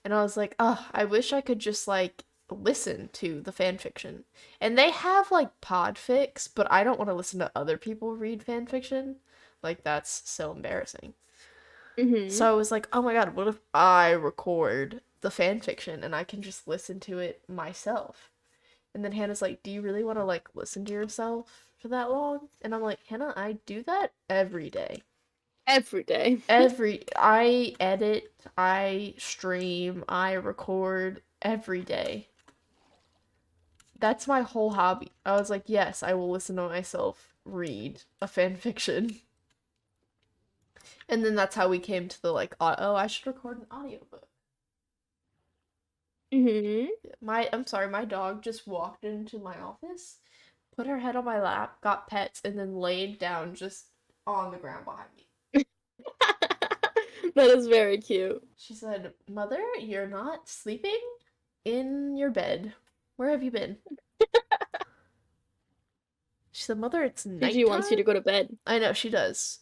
[SPEAKER 1] And I was like, oh, I wish I could just like listen to the fan fiction. And they have like Podfix, but I don't want to listen to other people read fan fiction. Like that's so embarrassing.
[SPEAKER 2] hmm.
[SPEAKER 1] So I was like, oh my God, what if I record the fan fiction and I can just listen to it myself? And then Hannah's like, do you really want to like listen to yourself for that long? And I'm like, Hannah, I do that every day.
[SPEAKER 2] Every day.
[SPEAKER 1] I edit, I stream, I record every day. That's my whole hobby. I was like, yes, I will listen to myself read a fan fiction. And then that's how we came to the like, oh, I should record an audiobook.
[SPEAKER 2] Hmm.
[SPEAKER 1] I'm sorry, my dog just walked into my office, put her head on my lap, got pets, and then laid down just on the ground behind me.
[SPEAKER 2] That is very cute.
[SPEAKER 1] She said, Mother, you're not sleeping? in your bed. Where have you been? She said, Mother, it's
[SPEAKER 2] Gigi wants you
[SPEAKER 1] nighttime?
[SPEAKER 2] to go to bed.
[SPEAKER 1] I know, she does.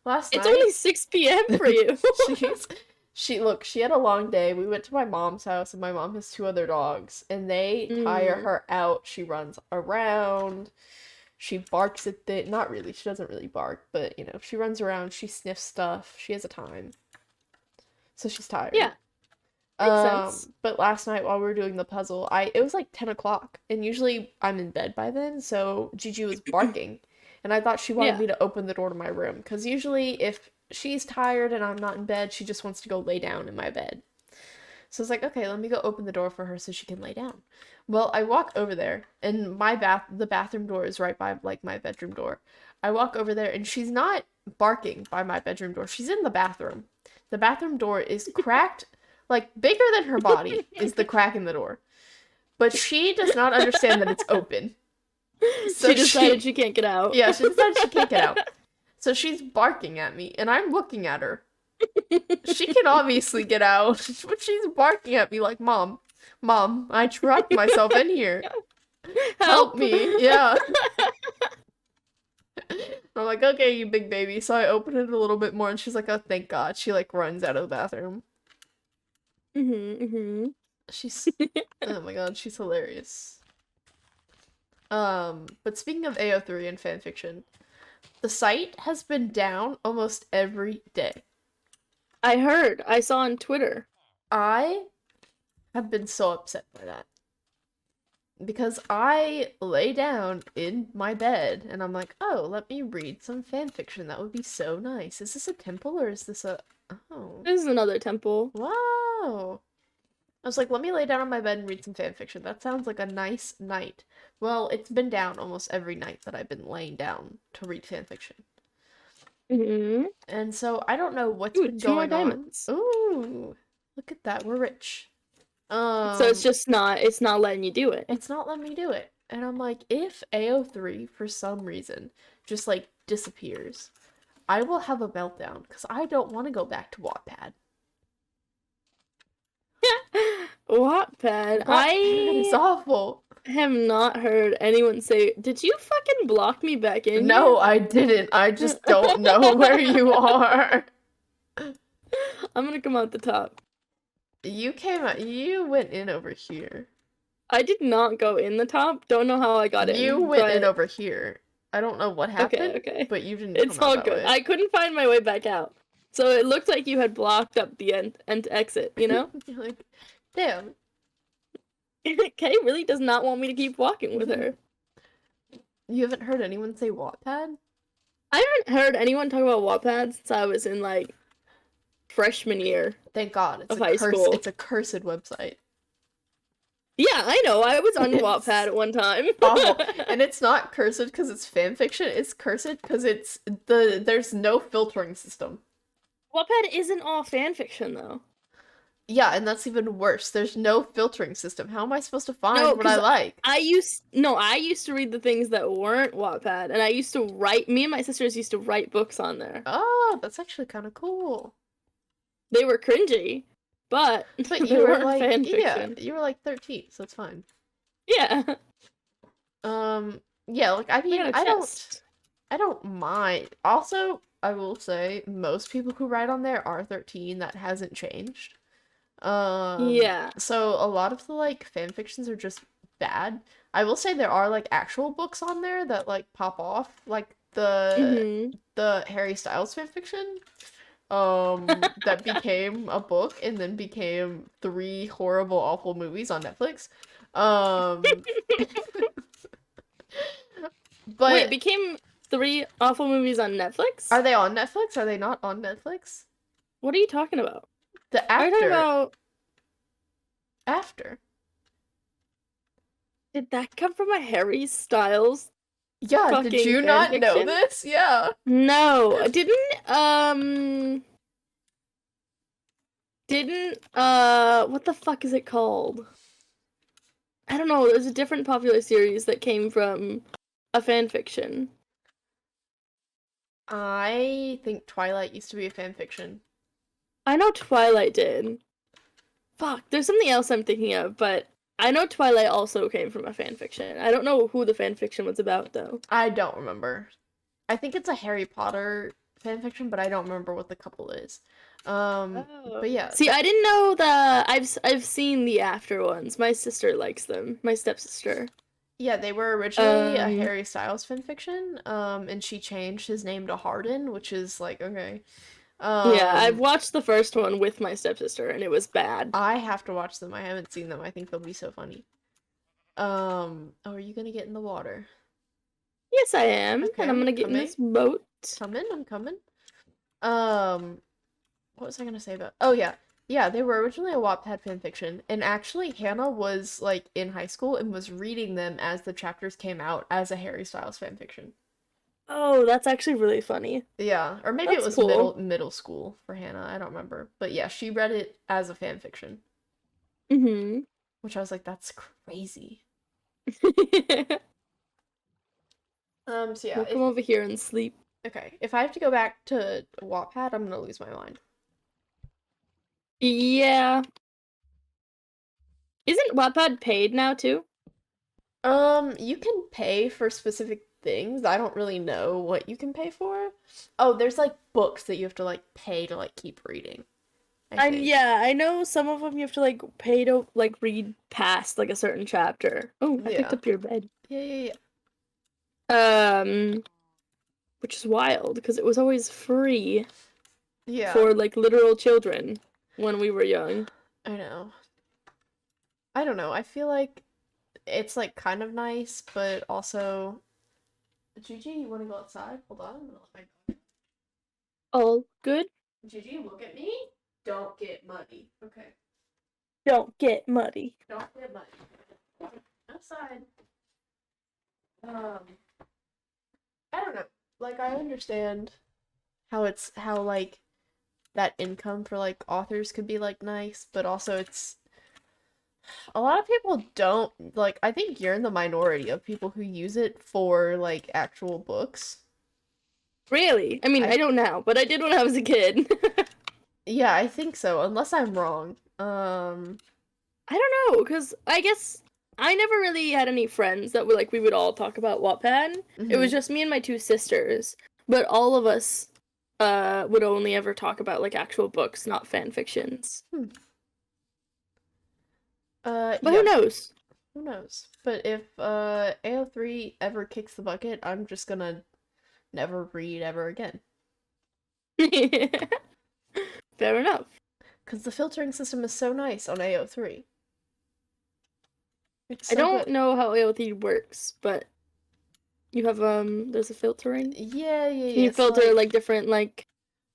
[SPEAKER 1] Last
[SPEAKER 2] It's
[SPEAKER 1] night,
[SPEAKER 2] only 6 p.m. for you.
[SPEAKER 1] she had a long day. We went to my mom's house, and my mom has two other dogs, and they tire
[SPEAKER 2] Mm.
[SPEAKER 1] her out. She runs around. She barks at the, not really, she doesn't really bark, but, she runs around, she sniffs stuff. She has a time. So she's tired.
[SPEAKER 2] Yeah, makes sense.
[SPEAKER 1] But last night while we were doing the puzzle, it was like 10 o'clock, and usually I'm in bed by then, so Gigi was barking, and I thought she wanted
[SPEAKER 2] Yeah.
[SPEAKER 1] me to open the door to my room, because usually if she's tired and I'm not in bed, she just wants to go lay down in my bed. So I was like, okay, let me go open the door for her so she can lay down. Well, I walk over there, and the bathroom door is right by, like, my bedroom door. I walk over there, and she's not barking by my bedroom door. She's in the bathroom. The bathroom door is cracked, like, bigger than her body is the crack in the door. But she does not understand that it's open. So
[SPEAKER 2] She decided she can't get out.
[SPEAKER 1] Yeah, she decided she can't get out. So she's barking at me, and I'm looking at her. She can obviously get out, but she's barking at me like, Mom, I trapped myself in here. Help me. Yeah. I'm like, okay, you big baby. So I open it a little bit more, and she's like, oh, thank God. She, like, runs out of the bathroom. She's, oh my God, she's hilarious. But speaking of AO3 and fanfiction, the site has been down almost every day.
[SPEAKER 2] I heard. I saw on Twitter.
[SPEAKER 1] I have been so upset by that. Because I lay down in my bed and I'm like, oh, let me read some fanfiction. That would be so nice. Is this a temple or is this a... Oh.
[SPEAKER 2] This is another temple.
[SPEAKER 1] Wow. I was like, let me lay down on my bed and read some fanfiction. That sounds like a nice night. Well, it's been down almost every night that I've been laying down to read fanfiction. And so I don't know what's been going on. Ooh, look at that. We're rich.
[SPEAKER 2] So it's not letting you do it.
[SPEAKER 1] It's not letting me do it. And I'm like, if AO3 for some reason just like disappears, I will have a meltdown because I don't want to go back to Wattpad.
[SPEAKER 2] Wattpad.
[SPEAKER 1] It's awful.
[SPEAKER 2] Have not heard anyone say, did you fucking block me back in?
[SPEAKER 1] No, I didn't. I just don't know where you are.
[SPEAKER 2] I'm gonna come out the top.
[SPEAKER 1] You went in over here.
[SPEAKER 2] I did not go in the top. Don't know how I got in.
[SPEAKER 1] You went in over here. I don't know what happened.
[SPEAKER 2] Okay.
[SPEAKER 1] But you didn't.
[SPEAKER 2] It's
[SPEAKER 1] come
[SPEAKER 2] all
[SPEAKER 1] out
[SPEAKER 2] good.
[SPEAKER 1] that way.
[SPEAKER 2] I couldn't find my way back out. So it looked like you had blocked up the end exit, you know?
[SPEAKER 1] You're like, damn.
[SPEAKER 2] Kay really does not want me to keep walking with her.
[SPEAKER 1] You haven't heard anyone say Wattpad?
[SPEAKER 2] I haven't heard anyone talk about Wattpad since I was in, like, freshman year.
[SPEAKER 1] Thank God. It's
[SPEAKER 2] of high school.
[SPEAKER 1] It's a cursed website.
[SPEAKER 2] Yeah, I know. I was on Wattpad at one time.
[SPEAKER 1] Awful. And it's not cursed because it's fanfiction. It's cursed because there's no filtering system.
[SPEAKER 2] Wattpad isn't all fanfiction, though.
[SPEAKER 1] Yeah, and that's even worse. There's no filtering system. How am I supposed to find what I like?
[SPEAKER 2] I used to read the things that weren't Wattpad, and I used to write, me and my sisters used to write books on there.
[SPEAKER 1] Oh, that's actually kind of cool.
[SPEAKER 2] They were cringy, but
[SPEAKER 1] you were like,
[SPEAKER 2] fanfiction.
[SPEAKER 1] Yeah, you were like 13, so it's fine.
[SPEAKER 2] Yeah.
[SPEAKER 1] Yeah, like, I mean, I don't mind. Also, I will say, most people who write on there are 13. That hasn't changed.
[SPEAKER 2] Yeah.
[SPEAKER 1] So a lot of the, like, fanfictions are just bad. I will say there are, like, actual books on there that, like, pop off. Like, the Harry Styles fanfiction. That became a book and then became 3 horrible, awful movies on Netflix. But
[SPEAKER 2] wait, became 3 awful movies on Netflix?
[SPEAKER 1] Are they on Netflix? Are they not on Netflix?
[SPEAKER 2] What are you talking about?
[SPEAKER 1] The
[SPEAKER 2] Are you talking about...
[SPEAKER 1] After.
[SPEAKER 2] Did that come from a Harry Styles?
[SPEAKER 1] Yeah, did you not know this? Yeah.
[SPEAKER 2] No, what the fuck is it called? I don't know, there's a different popular series that came from a fanfiction.
[SPEAKER 1] I think Twilight used to be a fanfiction.
[SPEAKER 2] I know Twilight did. Fuck, there's something else I'm thinking of, but I know Twilight also came from a fanfiction. I don't know who the fanfiction was about, though.
[SPEAKER 1] I don't remember. I think it's a Harry Potter fanfiction, but I don't remember what the couple is. But
[SPEAKER 2] Oh.
[SPEAKER 1] yeah,
[SPEAKER 2] See, I didn't know that. I've seen the after ones. My sister likes them. My stepsister.
[SPEAKER 1] yeah, they were originally a
[SPEAKER 2] Um,
[SPEAKER 1] Harry Styles fanfiction, and she changed his name to Harden, which is like, okay.
[SPEAKER 2] yeah, I've
[SPEAKER 1] Um,
[SPEAKER 2] watched the first one with my stepsister, and it was bad.
[SPEAKER 1] I have to watch them. I haven't seen them. I think they'll be so funny. Oh, are you gonna get in the water?
[SPEAKER 2] Yes, I am,
[SPEAKER 1] Okay,
[SPEAKER 2] and I'm
[SPEAKER 1] I'm
[SPEAKER 2] gonna get in
[SPEAKER 1] coming.
[SPEAKER 2] this boat.
[SPEAKER 1] Coming, I'm coming. Um, what was I gonna say about? Oh yeah, yeah. They were originally a Wattpad fanfiction, and actually Hannah was like in high school and was reading them as the chapters came out as a Harry Styles fanfiction.
[SPEAKER 2] Oh, that's actually really funny.
[SPEAKER 1] Yeah, or maybe it
[SPEAKER 2] That's
[SPEAKER 1] was
[SPEAKER 2] cool.
[SPEAKER 1] middle school for Hannah. I don't remember, but yeah, she read it as a fanfiction,
[SPEAKER 2] Mm-hmm.
[SPEAKER 1] which I was like, that's crazy. So yeah,
[SPEAKER 2] We'll come over here and sleep.
[SPEAKER 1] if I have to go back to Wattpad, I'm gonna lose my mind.
[SPEAKER 2] Yeah. Isn't Wattpad paid now too?
[SPEAKER 1] You can pay for specific things. I don't really know what you can pay for. Oh, there's like books that you have to like pay to like keep reading, I
[SPEAKER 2] And
[SPEAKER 1] think.
[SPEAKER 2] yeah, I know some of them you have to like pay to like read past like a certain chapter. Oh, I picked
[SPEAKER 1] Yeah.
[SPEAKER 2] up your bed.
[SPEAKER 1] Yeah, yeah, yeah.
[SPEAKER 2] Um, which is wild because it was always free
[SPEAKER 1] Yeah,
[SPEAKER 2] for like literal children when we were young.
[SPEAKER 1] I know. I don't know. I feel like it's like kind of nice, but also Gigi, you want to go outside? Hold on, I'm gonna let my dog.
[SPEAKER 2] All good.
[SPEAKER 1] Gigi, look at me. Don't get muddy. Okay.
[SPEAKER 2] Don't get muddy.
[SPEAKER 1] Don't get muddy. Outside. Um, I don't know. Like I understand how like that income for like authors could be like nice, but also it's a lot of people don't like I think you're in the minority of people who use it for like actual books.
[SPEAKER 2] Really? I mean,
[SPEAKER 1] I
[SPEAKER 2] I don't now, but I did when I was a kid.
[SPEAKER 1] Yeah, I think so, unless I'm wrong.
[SPEAKER 2] I don't know, because I guess I never really had any friends that would like we would all talk about Wattpad. It was
[SPEAKER 1] Mhm.
[SPEAKER 2] just me and my two sisters, but all of us would only ever talk about like actual books, not fan fictions.
[SPEAKER 1] Hmm.
[SPEAKER 2] But who
[SPEAKER 1] Yeah,
[SPEAKER 2] knows?
[SPEAKER 1] who knows? But if AO3 ever kicks the bucket, I'm just gonna never read ever again.
[SPEAKER 2] Fair enough.
[SPEAKER 1] Because the filtering system is so nice on AO3. It's
[SPEAKER 2] I
[SPEAKER 1] so
[SPEAKER 2] don't
[SPEAKER 1] good.
[SPEAKER 2] know how AOT works, but you have there's a filtering.
[SPEAKER 1] Yeah, yeah,
[SPEAKER 2] Can
[SPEAKER 1] yeah.
[SPEAKER 2] you filter like different like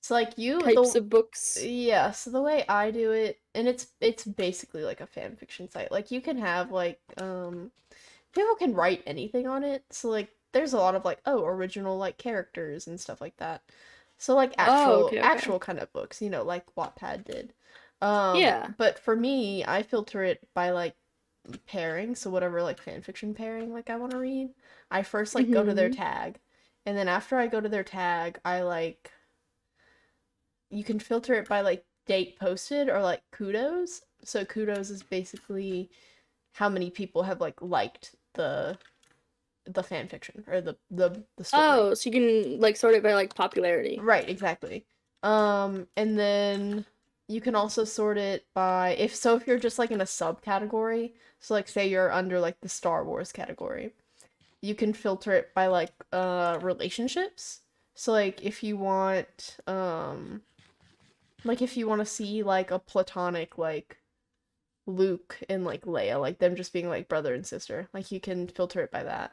[SPEAKER 1] So like you
[SPEAKER 2] types
[SPEAKER 1] the
[SPEAKER 2] of books?
[SPEAKER 1] yeah, so the way I do it, and it's basically like a fan fiction site. Like you can have like people can write anything on it. So like there's a lot of like oh, original like characters and stuff like that. So like
[SPEAKER 2] Oh, okay, okay.
[SPEAKER 1] actual kind of books, like Wattpad did.
[SPEAKER 2] Yeah.
[SPEAKER 1] But for me, I filter it by like pairing, so whatever like fan fiction pairing like I want to read. I first like go to their
[SPEAKER 2] Mm-hmm.
[SPEAKER 1] tag, and then after I go to their tag, I like you can filter it by like date posted or like kudos. So kudos is basically how many people have like liked the fan fiction or the story.
[SPEAKER 2] Oh, so you can like sort it by like popularity.
[SPEAKER 1] Right, exactly. And then you can also sort it by if you're just like in a subcategory, so like say you're under like the Star Wars category, you can filter it by like relationships. So like if you want to see like a platonic like Luke and like Leia, like them just being like brother and sister, like you can filter it by that.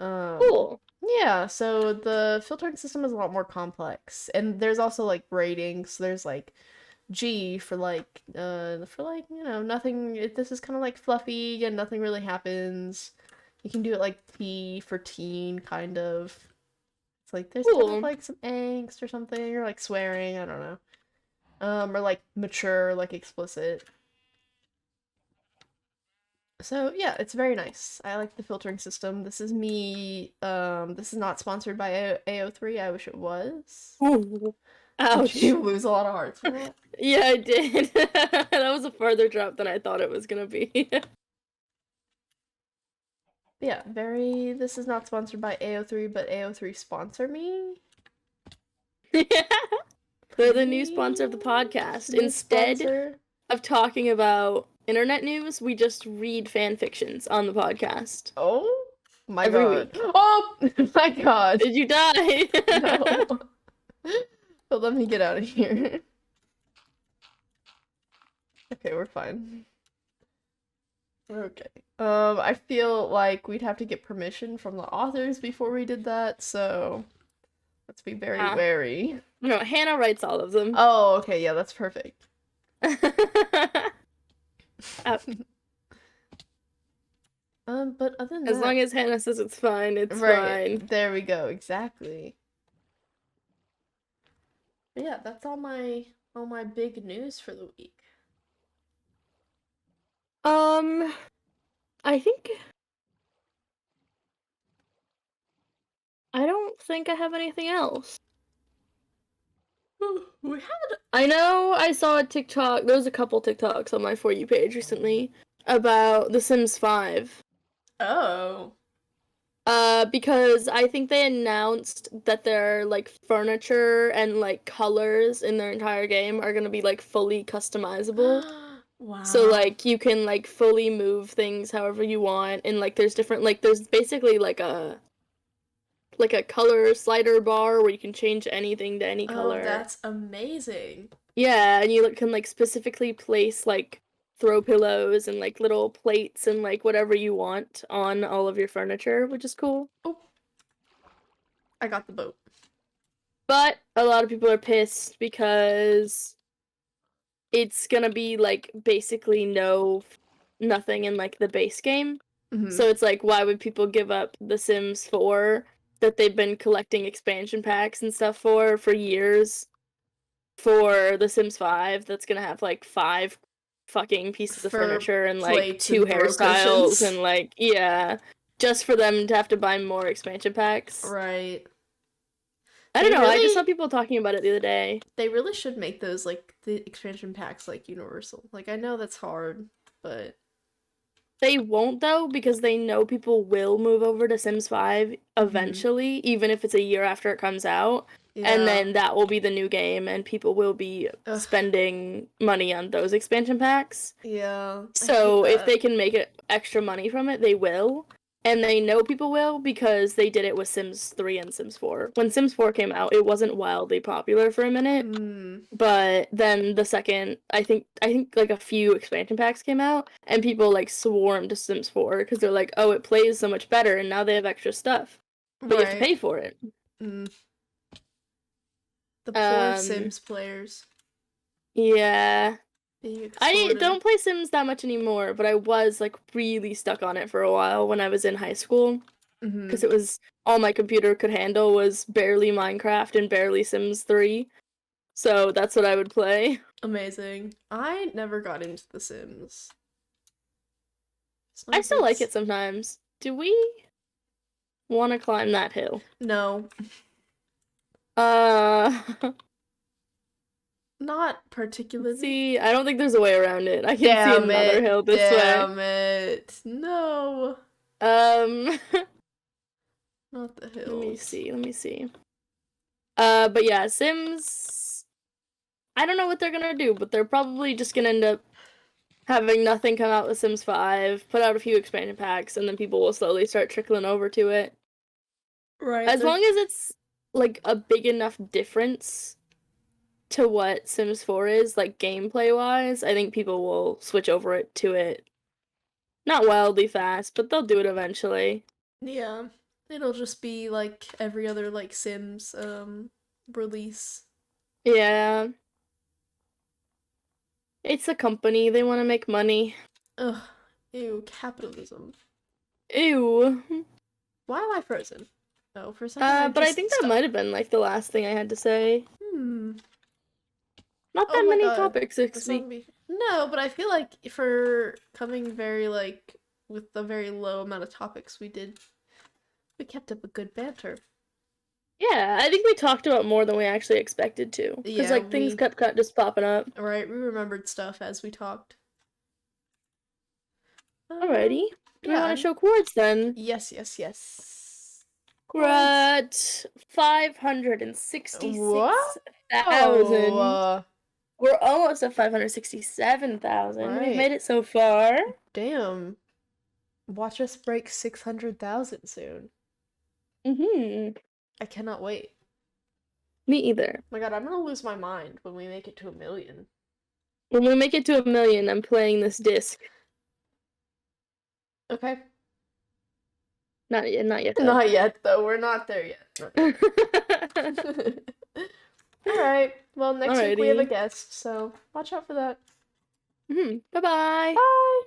[SPEAKER 1] Um,
[SPEAKER 2] Cool.
[SPEAKER 1] yeah, so the filtering system is a lot more complex. And there's also like ratings. There's like G for like, nothing this is kind of like fluffy and nothing really happens. You can do it like T for teen kind of. It's like there's kind of
[SPEAKER 2] Cool.
[SPEAKER 1] like some angst or something or like swearing, I don't know. Or like mature, like explicit. So yeah, it's very nice. I like the filtering system. This is me. This is not sponsored by AO3. I wish it was.
[SPEAKER 2] Ooh. Ouch.
[SPEAKER 1] Did you lose a lot of hearts for that?
[SPEAKER 2] Yeah, I did. That was a further drop than I thought it was gonna be.
[SPEAKER 1] Yeah, this is not sponsored by AO3, but AO3 sponsor me.
[SPEAKER 2] Yeah. They're the new sponsor of the podcast.
[SPEAKER 1] New
[SPEAKER 2] Instead
[SPEAKER 1] sponsor.
[SPEAKER 2] of talking about internet news, we just read fan fictions on the podcast.
[SPEAKER 1] Oh my
[SPEAKER 2] Every
[SPEAKER 1] god.
[SPEAKER 2] week.
[SPEAKER 1] Oh my god.
[SPEAKER 2] Did you die?
[SPEAKER 1] No. But let me get out of here. Okay, we're fine. Okay. I feel like we'd have to get permission from the authors before we did that, so let's be very wary.
[SPEAKER 2] No, Hannah writes all of them.
[SPEAKER 1] Oh, okay, yeah, that's perfect. But other than
[SPEAKER 2] as
[SPEAKER 1] that,
[SPEAKER 2] long as Hannah says it's fine, it's
[SPEAKER 1] right,
[SPEAKER 2] fine.
[SPEAKER 1] there we go, exactly. But yeah, that's all my big news for the week.
[SPEAKER 2] I think I don't think I have anything else. I know I saw a TikTok, there was a couple TikToks on my For You page recently about The Sims 5.
[SPEAKER 1] Oh.
[SPEAKER 2] Because I think they announced that their, like, furniture and, like, colors in their entire game are gonna be, like, fully customizable.
[SPEAKER 1] Wow.
[SPEAKER 2] So, like, you can, like, fully move things however you want, and, like, there's different, like, there's basically, like a color slider bar where you can change anything to any color.
[SPEAKER 1] Oh, that's amazing.
[SPEAKER 2] Yeah, and you can, like, specifically place, like, throw pillows and, like, little plates and, like, whatever you want on all of your furniture, which is cool.
[SPEAKER 1] Oh. I got the boat.
[SPEAKER 2] But a lot of people are pissed because it's gonna be, like, basically nothing in, like, the base game.
[SPEAKER 1] Mm-hmm.
[SPEAKER 2] So it's like, why would people give up The Sims 4 that they've been collecting expansion packs and stuff for years for The Sims 5 that's gonna have, like, 5 fucking pieces of furniture and, like, 2 hairstyles and, like, yeah, just for them to have to buy more expansion packs.
[SPEAKER 1] Right.
[SPEAKER 2] I don't know, I just saw people talking about it the other day.
[SPEAKER 1] They really should make those, like, the expansion packs, like, universal. Like, I know that's hard, but...
[SPEAKER 2] They won't, though, because they know people will move over to Sims 5 eventually, even if it's a year after it comes out. Yeah. And then that will be the new game, and people will be spending money on those expansion packs.
[SPEAKER 1] Yeah.
[SPEAKER 2] So if they can make it extra money from it, they will. And they know people will because they did it with Sims 3 and Sims 4. When Sims 4 came out, it wasn't wildly popular for a minute. But then the second, I think like a few expansion packs came out, and people, like, swarmed to Sims 4 because they're like, oh, it plays so much better, and now they have extra stuff. But you have to pay for it.
[SPEAKER 1] The poor Sims players.
[SPEAKER 2] Yeah. I don't play Sims that much anymore, but I was, like, really stuck on it for a while when I was in high school. Because it was all my computer could handle was barely Minecraft and barely Sims 3. So that's what I would play.
[SPEAKER 1] Amazing. I never got into The Sims.
[SPEAKER 2] I still like it sometimes. Do we want to climb that hill?
[SPEAKER 1] No. Not particularly.
[SPEAKER 2] See, I don't think there's a way around it. I can see another hill this way.
[SPEAKER 1] Damn it. No.
[SPEAKER 2] Not
[SPEAKER 1] the hills.
[SPEAKER 2] Let me see. But yeah, Sims, I don't know what they're gonna do, but they're probably just gonna end up having nothing come out with Sims 5, put out a few expansion packs, and then people will slowly start trickling over to it.
[SPEAKER 1] Right.
[SPEAKER 2] As long as it's, like, a big enough difference to what Sims 4 is, like, gameplay-wise, I think people will switch over to it. Not wildly fast, but they'll do it eventually.
[SPEAKER 1] Yeah. It'll just be, like, every other, like, Sims, release.
[SPEAKER 2] Yeah. It's a company, they want to make money.
[SPEAKER 1] Ugh. Ew, capitalism.
[SPEAKER 2] Ew.
[SPEAKER 1] Why am I frozen? Oh, for a second
[SPEAKER 2] but I think that might have been, like, the last thing I had to say. Not that many topics this week.
[SPEAKER 1] No, but I feel like for coming very, like, with the very low amount of topics we kept up a good banter.
[SPEAKER 2] Yeah, I think we talked about more than we actually expected to. Because,
[SPEAKER 1] Yeah,
[SPEAKER 2] like, things kept just popping up.
[SPEAKER 1] Right, we remembered stuff as we talked.
[SPEAKER 2] Alrighty. Do we want
[SPEAKER 1] Yeah.
[SPEAKER 2] to show chords then?
[SPEAKER 1] Yes.
[SPEAKER 2] We're at 566,000.
[SPEAKER 1] Whoa!
[SPEAKER 2] We're almost at 567,000.
[SPEAKER 1] Right.
[SPEAKER 2] We've made it so far.
[SPEAKER 1] Damn. Watch us break 600,000 soon.
[SPEAKER 2] Mm-hmm.
[SPEAKER 1] I cannot wait.
[SPEAKER 2] Me either.
[SPEAKER 1] Oh my god, I'm gonna lose my mind when we make it to 1,000,000.
[SPEAKER 2] When we make it to 1,000,000, I'm playing this disc.
[SPEAKER 1] Okay.
[SPEAKER 2] Not yet, though.
[SPEAKER 1] Not yet, though. We're not there yet. Alright. Well, next week we have a guest, so watch out for that.
[SPEAKER 2] Bye-bye.
[SPEAKER 1] Bye!